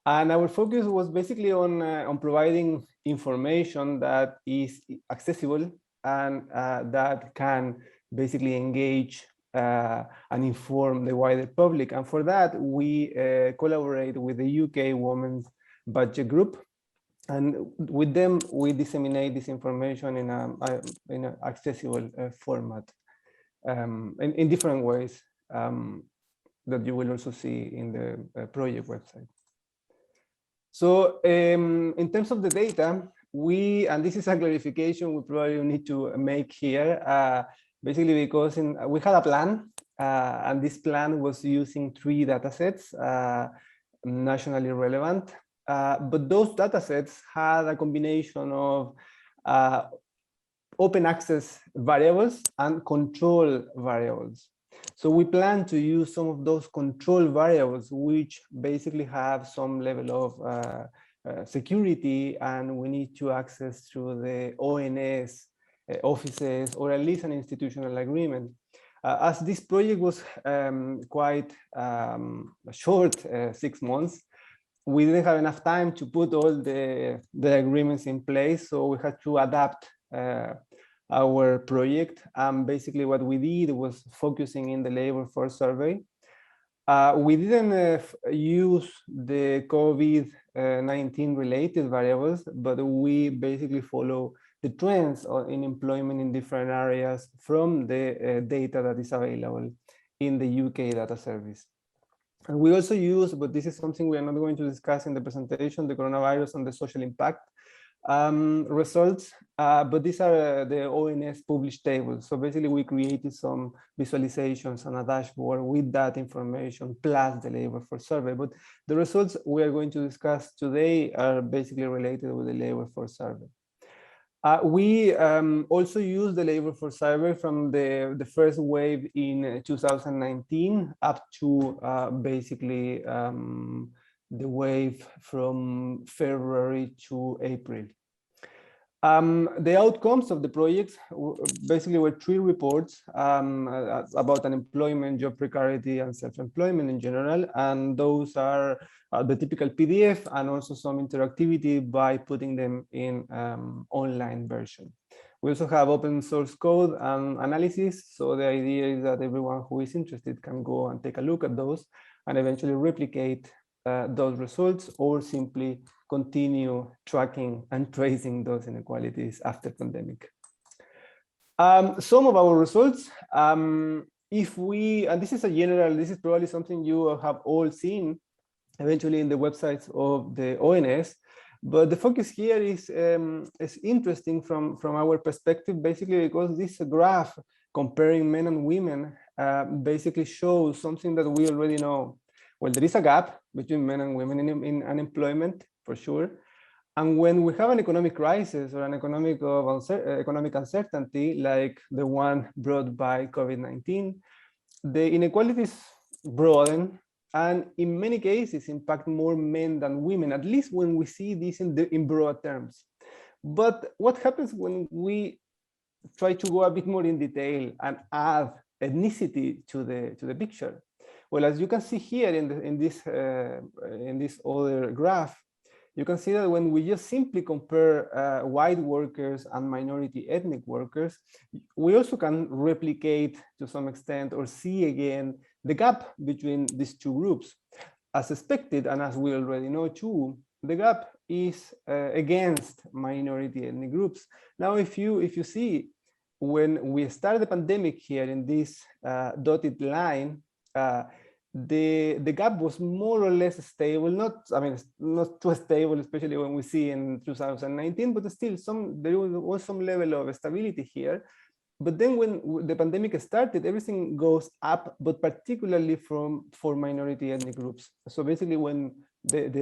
And our focus was basically on providing information that is accessible and that can basically engage and inform the wider public. And for that, we collaborate with the UK Women's Budget Group. And with them, we disseminate this information in an accessible format in different ways that you will also see in the project website. So in terms of the data, and this is a clarification we probably need to make here, basically because we had a plan, and this plan was using 3 data sets, nationally relevant, but those data sets had a combination of open access variables and control variables. So we plan to use some of those control variables, which basically have some level of security, and we need to access through the ONS offices, or at least an institutional agreement. As this project was quite short, 6 months, we didn't have enough time to put all the agreements in place, so we had to adapt our project. Basically what we did was focusing in the labor force survey. We didn't use the COVID-19 related variables, but we basically follow the trends in employment in different areas from the data that is available in the UK data service. And we also use, but this is something we are not going to discuss in the presentation, the coronavirus and the social impact results, but these are the ONS published tables. So basically we created some visualizations and a dashboard with that information plus the labor force survey. But the results we are going to discuss today are basically related with the labor force survey. We also use the labor force survey from the first wave in 2019 up to basically the wave from February to April. The outcomes of the projects basically were 3 reports about unemployment, job precarity, and self-employment in general. And those are the typical PDF and also some interactivity by putting them in online version. We also have open source code and analysis. So the idea is that everyone who is interested can go and take a look at those and eventually replicate those results, or simply continue tracking and tracing those inequalities after pandemic. Some of our results, if we, and this is a general, this is probably something you have all seen eventually in the websites of the ONS, but the focus here is interesting from our perspective, basically because this graph comparing men and women basically shows something that we already know. Well, there is a gap between men and women in unemployment, for sure. And when we have an economic crisis or an economic uncertainty, like the one brought by COVID-19, the inequalities broaden and in many cases impact more men than women, at least when we see this in broad terms. But what happens when we try to go a bit more in detail and add ethnicity to the picture? Well, as you can see here in this other graph, you can see that when we just simply compare white workers and minority ethnic workers, we also can replicate to some extent or see again the gap between these 2 groups. As expected, and as we already know too, the gap is against minority ethnic groups. Now, if you see, when we started the pandemic here in this dotted line, the gap was more or less stable, not too stable, especially when we see in 2019, but still there was some level of stability here. But then when the pandemic started, everything goes up, but particularly for minority ethnic groups. So basically when at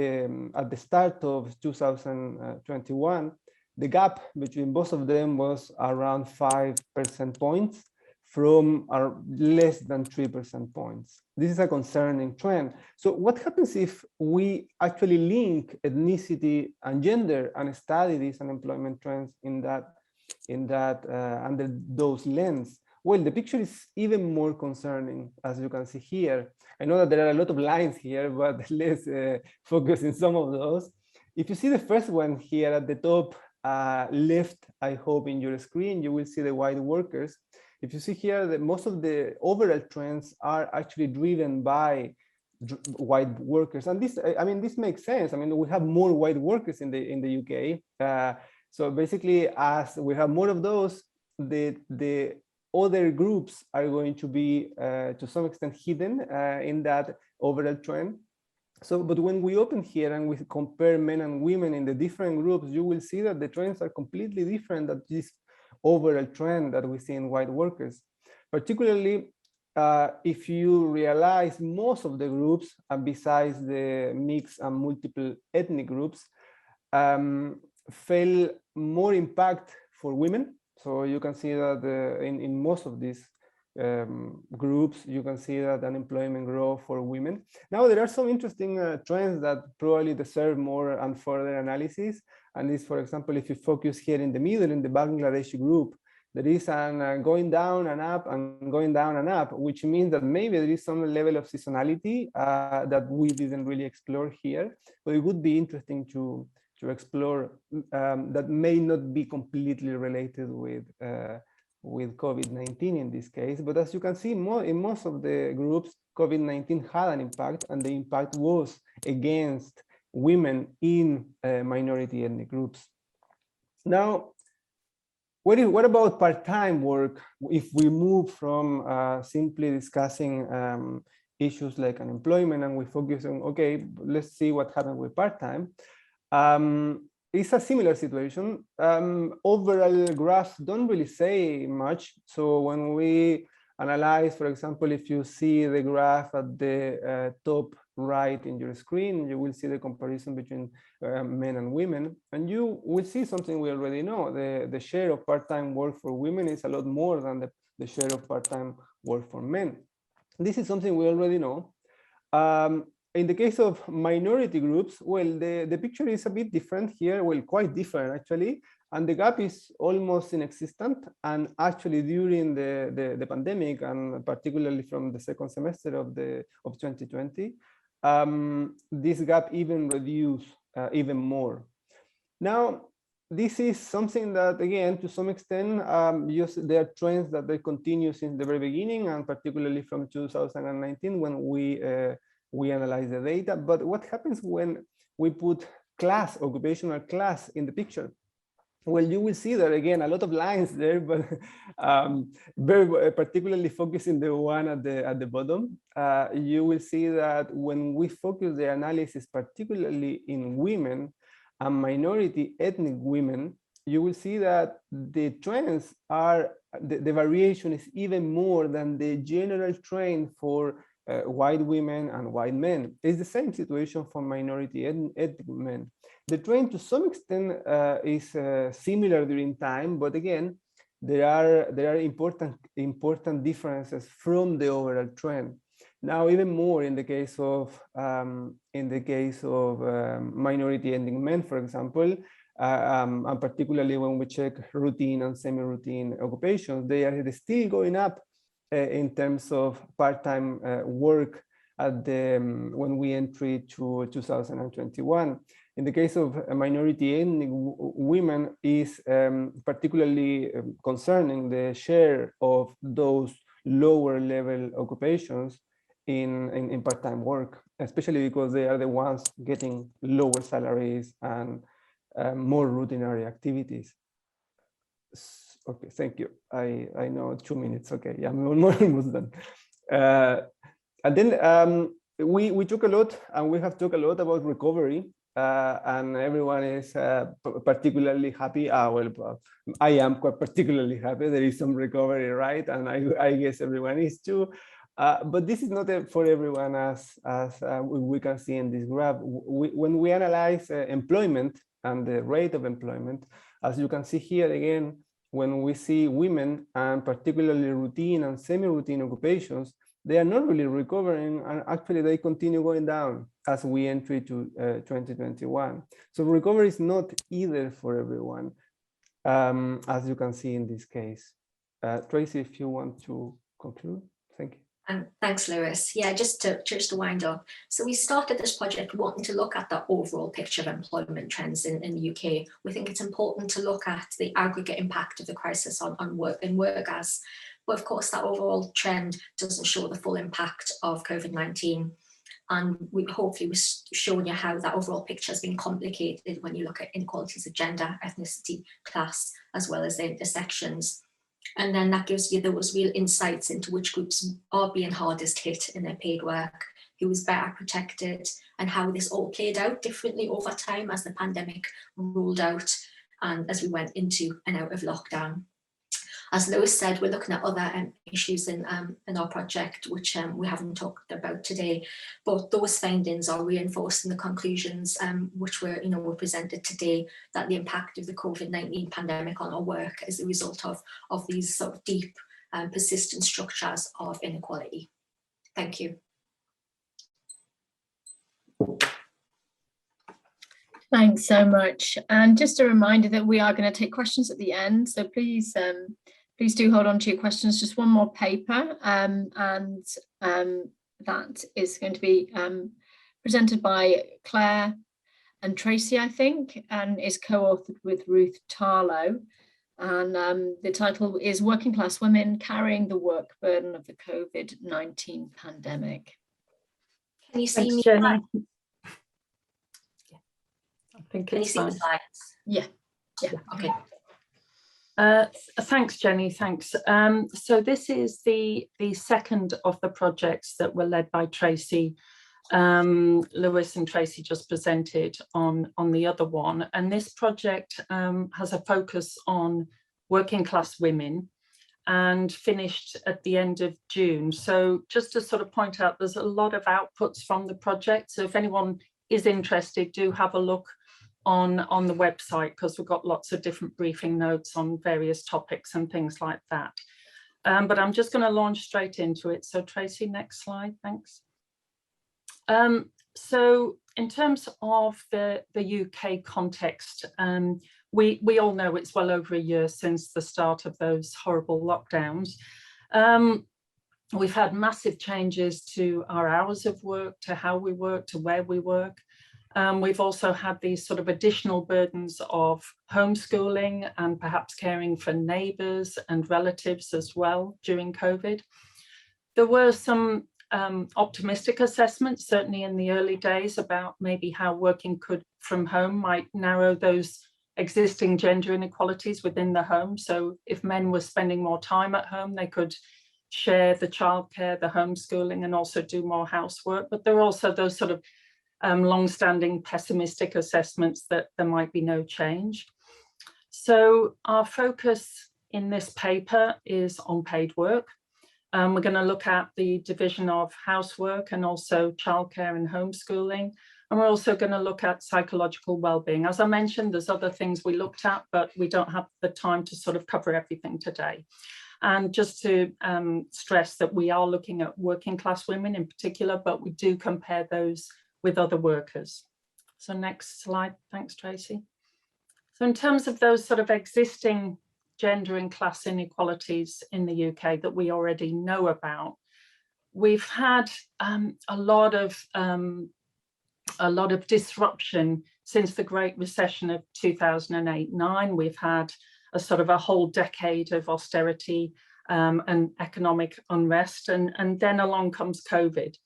the start of 2021, the gap between both of them was around 5% points from less than 3% points. This is a concerning trend. So what happens if we actually link ethnicity and gender and study these unemployment trends in that under those lens? Well, the picture is even more concerning, as you can see here. I know that there are a lot of lines here, but let's focus in some of those. If you see the first one here at the top left, I hope in your screen, you will see the white workers. If you see here that most of the overall trends are actually driven by white workers, and this, I mean, this makes sense. I mean, we have more white workers in the UK. So basically, as we have more of those, the other groups are going to be to some extent hidden in that overall trend. So, but when we open here and we compare men and women in the different groups, you will see that the trends are completely different than this overall trend that we see in white workers. Particularly, if you realize most of the groups, besides the mixed and multiple ethnic groups, felt more impact for women. So you can see that in most of these groups, you can see that unemployment growth for women. Now, there are some interesting trends that probably deserve more and further analysis. And this, for example, if you focus here in the middle, in the Bangladeshi group, there is an going down and up and going down and up, which means that maybe there is some level of seasonality that we didn't really explore here. But it would be interesting to explore that may not be completely related with COVID-19 in this case. But as you can see, in most of the groups, COVID-19 had an impact, and the impact was against women in minority ethnic groups. Now, what about part-time work? If we move from simply discussing issues like unemployment and we focus on, okay, let's see what happened with part-time. It's a similar situation. Overall graphs don't really say much. So when we analyze, for example, if you see the graph at the top right in your screen, you will see the comparison between men and women, and you will see something we already know. The share of part-time work for women is a lot more than the share of part-time work for men. This is something we already know. In the case of minority groups, well, the picture is a bit different here, well, quite different actually, and the gap is almost inexistent. And actually during the pandemic, and particularly from the second semester of 2020, this gap even reduced even more. Now, this is something that, again, to some extent, there are trends that they continue since the very beginning, and particularly from 2019 when we analyze the data. But what happens when we put class, occupational class, in the picture? Well, you will see that, again, a lot of lines there, but very particularly focusing the one at the bottom. You will see that when we focus the analysis particularly in women and minority ethnic women, you will see that the trends are, the variation is even more than the general trend for white women and white men. It's the same situation for minority ethnic men. The trend to some extent is similar during time, but again, there are important differences from the overall trend. Now, even more in the case of minority ethnic men, for example, and particularly when we check routine and semi-routine occupations, they are still going up in terms of part-time work at when we enter to 2021. In the case of minority ethnic women, is particularly concerning the share of those lower level occupations in part-time work, especially because they are the ones getting lower salaries and more routinary activities. Okay, thank you. I know 2 minutes. Okay, yeah, I'm almost done. And then we took a lot, and we have talked a lot about recovery, and everyone is particularly happy. Well, I am quite particularly happy. There is some recovery, right? And I guess everyone is too. But this is not for everyone, as we can see in this graph. When we analyze employment and the rate of employment, as you can see here again, when we see women and particularly routine and semi-routine occupations, they are not really recovering, and actually they continue going down as we enter to 2021. So recovery is not either for everyone, as you can see in this case. Tracy, if you want to conclude, thank you. And thanks, Lewis. Yeah, just to wind up. So we started this project wanting to look at the overall picture of employment trends in the UK. We think it's important to look at the aggregate impact of the crisis on work and workers. But of course, that overall trend doesn't show the full impact of COVID-19. And hopefully we've shown you how that overall picture has been complicated when you look at inequalities of gender, ethnicity, class, as well as the intersections. And then that gives you those real insights into which groups are being hardest hit in their paid work, who is better protected, and how this all played out differently over time as the pandemic rolled out and as we went into and out of lockdown. As Lewis said, we're looking at other issues in our project, which we haven't talked about today, but those findings are reinforcing the conclusions which were presented today, that the impact of the COVID-19 pandemic on our work is a result of these sort of deep persistent structures of inequality. Thank you. Thanks so much. And just a reminder that we are going to take questions at the end, so please please do hold on to your questions. Just one more paper, and that is going to be presented by Claire and Tracy, I think, and is co-authored with Ruth Tarlow. And the title is Working Class Women Carrying the Work Burden of the COVID-19 Pandemic. Can you see me? Jenny. I think Can you it's see the fine. slides? Yeah. Okay. Thanks, Jenny, thanks. So this is the second of the projects that were led by Tracy. Lewis and Tracy just presented on the other one. And this project has a focus on working class women and finished at the end of June. So just to sort of point out, there's a lot of outputs from the project. So if anyone is interested, do have a look on the website, because we've got lots of different briefing notes on various topics and things like that. But I'm just going to launch straight into it. So Tracey, next slide, thanks. So in terms of the UK context, we all know it's well over a year since the start of those horrible lockdowns. We've had massive changes to our hours of work, to how we work, to where we work. We've also had these sort of additional burdens of homeschooling and perhaps caring for neighbours and relatives as well during COVID. There were some optimistic assessments, certainly in the early days, about maybe how working from home might narrow those existing gender inequalities within the home. So if men were spending more time at home, they could share the childcare, the homeschooling, and also do more housework. But there are also those sort of long-standing pessimistic assessments that there might be no change. So our focus in this paper is on paid work. We're going to look at the division of housework and also childcare and homeschooling. And we're also going to look at psychological well-being. As I mentioned, there's other things we looked at, but we don't have the time to sort of cover everything today. And just to stress that we are looking at working class women in particular, but we do compare those with other workers. So next slide, thanks Tracey. So in terms of those sort of existing gender and class inequalities in the UK that we already know about, we've had a lot of disruption since the Great Recession of 2008-9. We've had a sort of a whole decade of austerity and economic unrest, and then along comes COVID.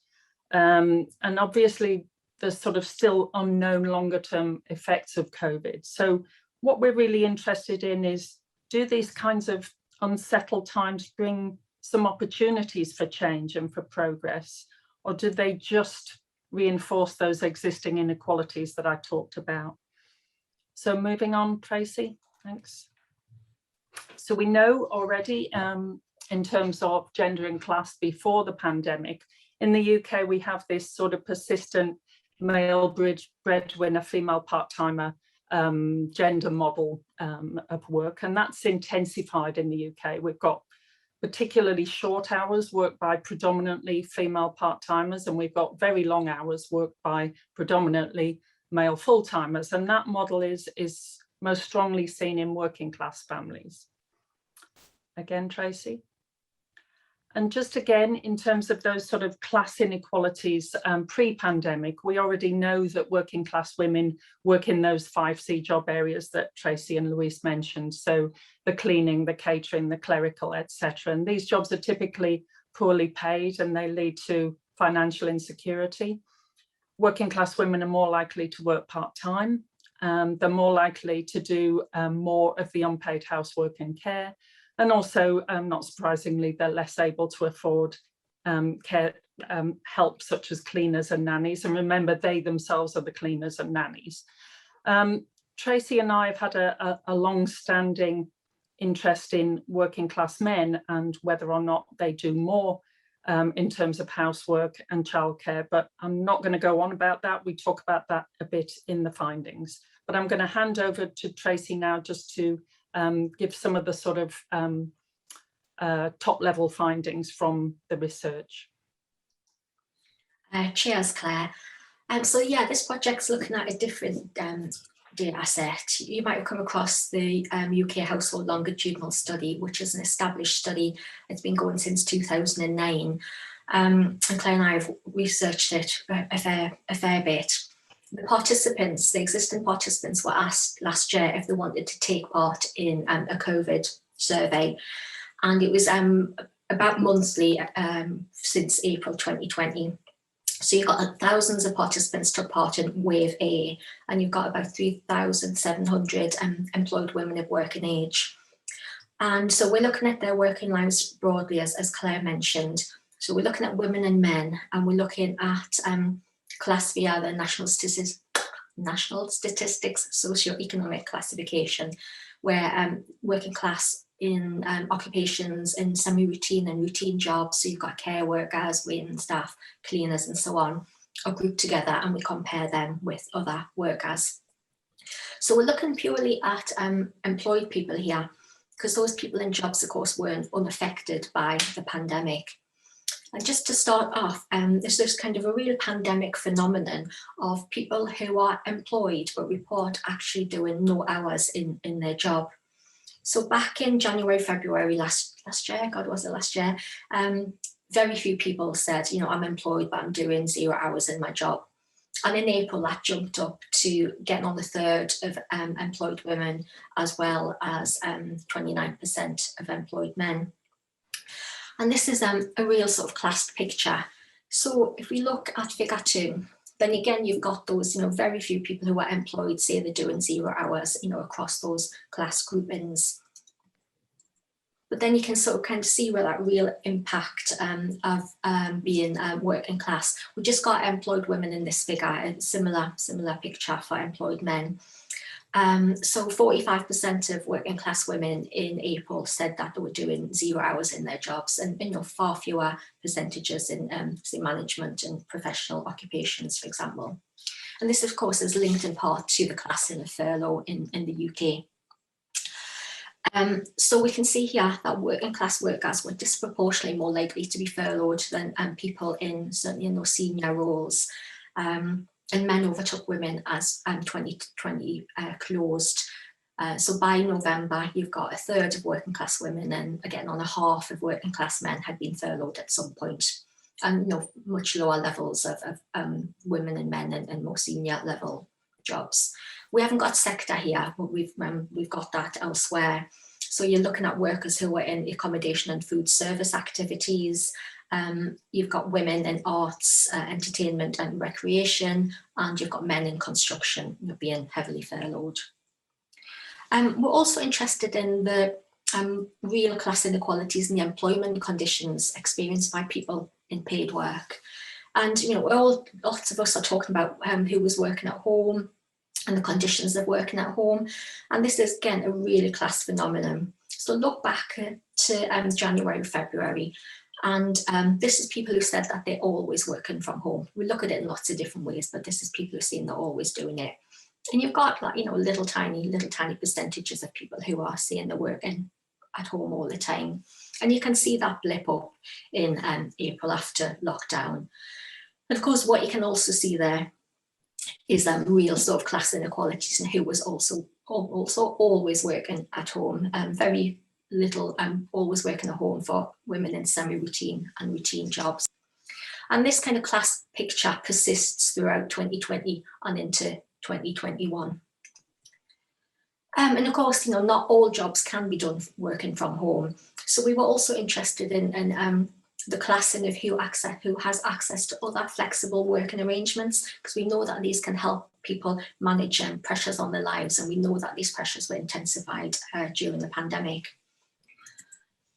And obviously there's sort of still unknown longer term effects of COVID. So what we're really interested in is, do these kinds of unsettled times bring some opportunities for change and for progress, or do they just reinforce those existing inequalities that I talked about? So moving on, Tracey, thanks. So we know already in terms of gender and class before the pandemic, in the UK, we have this sort of persistent male breadwinner, female part-timer gender model of work, and that's intensified in the UK. We've got particularly short hours worked by predominantly female part-timers, and we've got very long hours worked by predominantly male full-timers, and that model is most strongly seen in working class families. Again, Tracey. And just again, in terms of those sort of class inequalities pre-pandemic, we already know that working class women work in those 5C job areas that Tracey and Louise mentioned. So the cleaning, the catering, the clerical, etc. And these jobs are typically poorly paid and they lead to financial insecurity. Working class women are more likely to work part-time. They're more likely to do more of the unpaid housework and care. And also, not surprisingly, they're less able to afford care help such as cleaners and nannies. And remember, they themselves are the cleaners and nannies. Tracey and I have had a long-standing interest in working class men and whether or not they do more in terms of housework and childcare, but I'm not going to go on about that. We talk about that a bit in the findings, but I'm going to hand over to Tracey now just to give some of the sort of top level findings from the research. Cheers, Claire. So yeah, this project's looking at a different data set. You might have come across the UK Household Longitudinal Study, which is an established study. It's been going since 2009. And Claire and I have researched it a fair bit. The existing participants were asked last year if they wanted to take part in a COVID survey. And it was about monthly since April 2020. So you've got thousands of participants took part in Wave A, and you've got about 3,700 employed women of working age. And so we're looking at their working lives broadly, as Claire mentioned. So we're looking at women and men, and we're looking at class via the National Statistics Socioeconomic Classification, where working class in occupations in semi-routine and routine jobs. So you've got care workers, waiting staff, cleaners, and so on, are grouped together, and we compare them with other workers. So we're looking purely at employed people here, because those people in jobs, of course, weren't unaffected by the pandemic. And just to start off, there's this kind of a real pandemic phenomenon of people who are employed but report actually doing no hours in their job. So back in January, February last year, God, was it last year? Very few people said, you know, I'm employed, but I'm doing 0 hours in my job. And in April, that jumped up to getting on the third of employed women, as well as 29% of employed men. And this is a real sort of classed picture. So if we look at figure 2, then again, you've got those, you know, very few people who are employed say they're doing 0 hours, you know, across those class groupings. But then you can sort of kind of see where that real impact of being working class. We just got employed women in this figure, a similar picture for employed men. So 45% of working class women in April said that they were doing 0 hours in their jobs, and, you know, far fewer percentages in say management and professional occupations, for example. And this, of course, is linked in part to the classing of furlough in the UK. So we can see here that working class workers were disproportionately more likely to be furloughed than people in certainly in those senior roles. And men overtook women as 2020 closed. So by November, you've got a third of working class women, and again, on a half of working class men had been furloughed at some point. And, you know, much lower levels of women and men and more senior level jobs. We haven't got sector here, but we've got that elsewhere. So you're looking at workers who are in accommodation and food service activities. You've got women in arts, entertainment and recreation, and you've got men in construction, you know, being heavily furloughed. We're also interested in the real class inequalities in the employment conditions experienced by people in paid work. And, you know, lots of us are talking about who was working at home and the conditions of working at home. And this is, again, a really class phenomenon. So look back to January, February, and this is people who said that they're always working from home. We look at it in lots of different ways, but this is people who are saying they're always doing it. And you've got, like, you know, little tiny percentages of people who are saying they're working at home all the time. And you can see that blip up in April after lockdown. And of course, what you can also see there is real sort of class inequalities and who was also always working at home. Very little always working at home for women in semi-routine and routine jobs. And this kind of class picture persists throughout 2020 and into 2021. And of course, you know, not all jobs can be done working from home. So we were also interested in the classing of who has access to other flexible working arrangements, because we know that these can help people manage pressures on their lives, and we know that these pressures were intensified during the pandemic.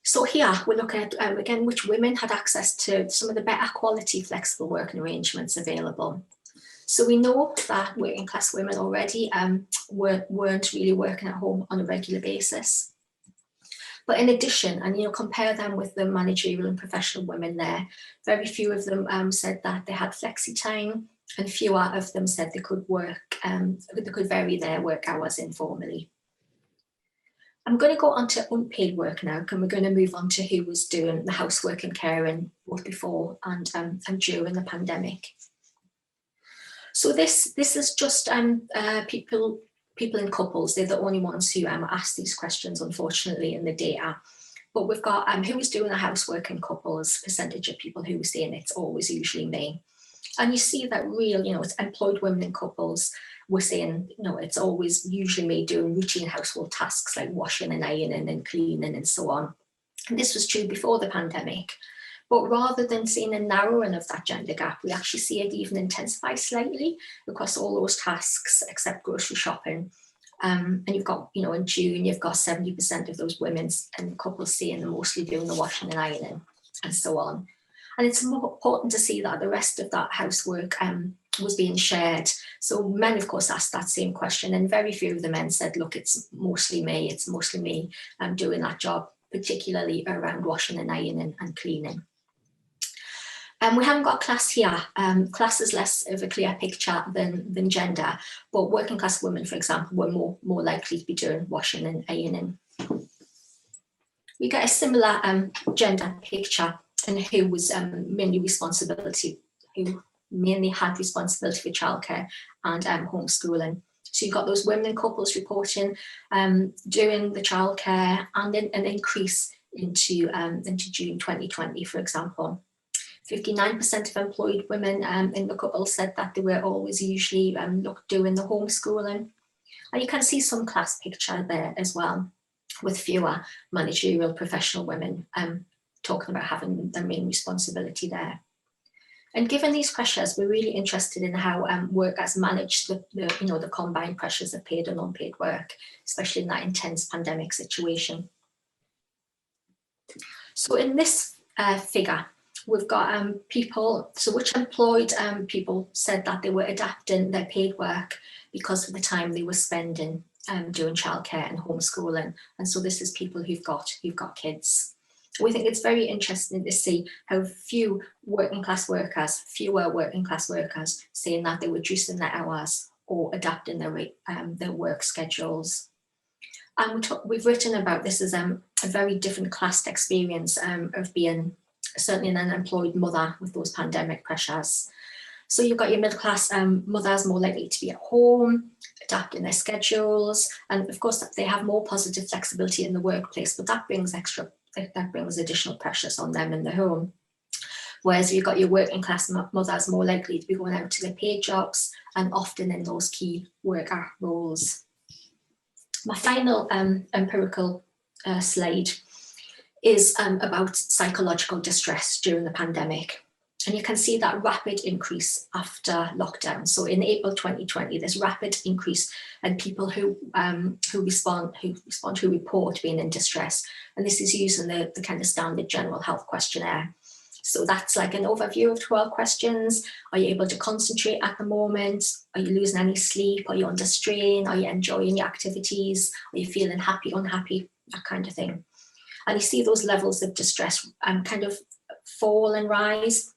So here we're looking at, again, which women had access to some of the better quality flexible working arrangements available. So we know that working class women already weren't really working at home on a regular basis. But in addition, and, you know, compare them with the managerial and professional women there, very few of them said that they had flexi time, and fewer of them said they could work, they could vary their work hours informally. I'm going to go on to unpaid work now, and we're going to move on to who was doing the housework and caring both before and during the pandemic. So this is just people in couples. They're the only ones who ask these questions, unfortunately, in the data. But we've got who was doing the housework in couples, percentage of people who were saying it's always usually me. And you see that real, you know, it's employed women in couples were saying, you know, it's always usually me doing routine household tasks like washing and ironing and cleaning and so on. And this was true before the pandemic. But rather than seeing a narrowing of that gender gap, we actually see it even intensify slightly across all those tasks except grocery shopping. And you've got, you know, in June, you've got 70% of those women and couples saying they're mostly doing the washing and ironing and so on. And it's important to see that the rest of that housework was being shared. So men, of course, asked that same question, and very few of the men said, look, it's mostly me doing that job, particularly around washing and ironing and cleaning. We haven't got class here. Class is less of a clear picture than gender, but working class women, for example, were more likely to be doing washing and ironing. We get a similar gender picture and who was mainly mainly had responsibility for childcare and homeschooling. So you've got those women and couples reporting doing the childcare, and then an increase into June 2020, for example. 59% of employed women in the couple said that they were always usually doing the homeschooling. And you can see some class picture there as well, with fewer managerial professional women talking about having the main responsibility there. And given these pressures, we're really interested in how workers manage the combined pressures of paid and unpaid work, especially in that intense pandemic situation. So in this figure, we've got people, so which employed people said that they were adapting their paid work because of the time they were spending doing childcare and homeschooling. And so this is people who've got kids. We think it's very interesting to see how fewer working class workers saying that they were reducing their hours or adapting their work schedules. And we've written about this as a very different classed experience of being certainly an unemployed mother with those pandemic pressures. So you've got your middle class mothers more likely to be at home, adapting their schedules, and of course they have more positive flexibility in the workplace, but that brings additional pressures on them in the home. Whereas you've got your working class mothers more likely to be going out to their paid jobs and often in those key worker roles. My final empirical slide is about psychological distress during the pandemic. And you can see that rapid increase after lockdown. So in April 2020, this rapid increase in people who report being in distress. And this is using the kind of standard general health questionnaire. So that's like an overview of 12 questions. Are you able to concentrate at the moment? Are you losing any sleep? Are you under strain? Are you enjoying your activities? Are you feeling happy, unhappy? That kind of thing. And you see those levels of distress kind of fall and rise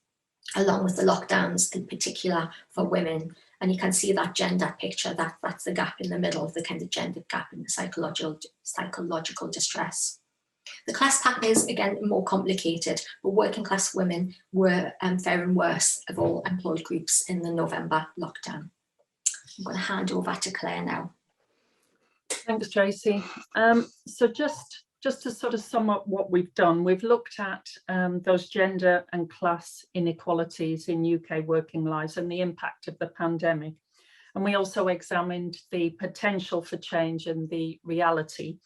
along with the lockdowns, in particular for women. And you can see that gender picture, that's the gap in the middle of the kind of gender gap in the psychological distress. The class pattern is, again, more complicated, but working class women were faring worse of all employed groups in the November lockdown. I'm going to hand over to Claire now. Thanks, Tracey. So just to sort of sum up what we've done, we've looked at those gender and class inequalities in UK working lives and the impact of the pandemic. And we also examined the potential for change and the reality.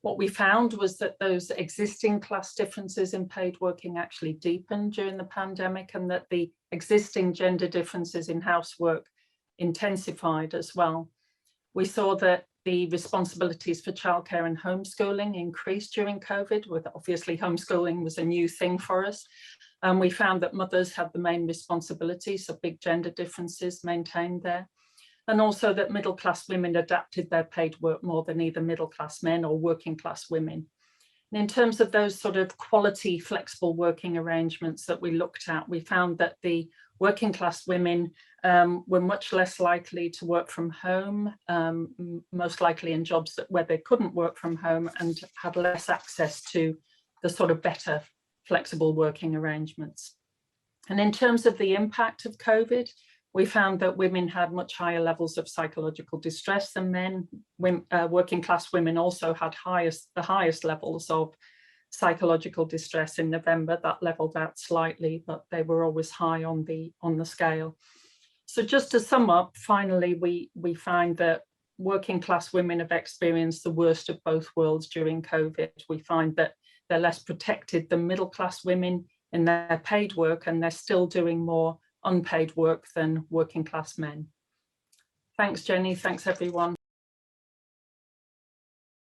What we found was that those existing class differences in paid working actually deepened during the pandemic, and that the existing gender differences in housework intensified as well. We saw that the responsibilities for childcare and homeschooling increased during COVID, with obviously homeschooling was a new thing for us. And we found that mothers had the main responsibility, so big gender differences maintained there. And also that middle class women adapted their paid work more than either middle class men or working class women. And in terms of those sort of quality flexible working arrangements that we looked at, we found that the working class women were much less likely to work from home, most likely in jobs where they couldn't work from home, and had less access to the sort of better flexible working arrangements. And in terms of the impact of COVID, we found that women had much higher levels of psychological distress than men. Working class women also had the highest levels of psychological distress in November. That leveled out slightly, but they were always high on the scale. So just to sum up, finally, we find that working class women have experienced the worst of both worlds during COVID. We find that they're less protected than middle class women in their paid work, and they're still doing more unpaid work than working class men. Thanks, Jenny. Thanks, everyone.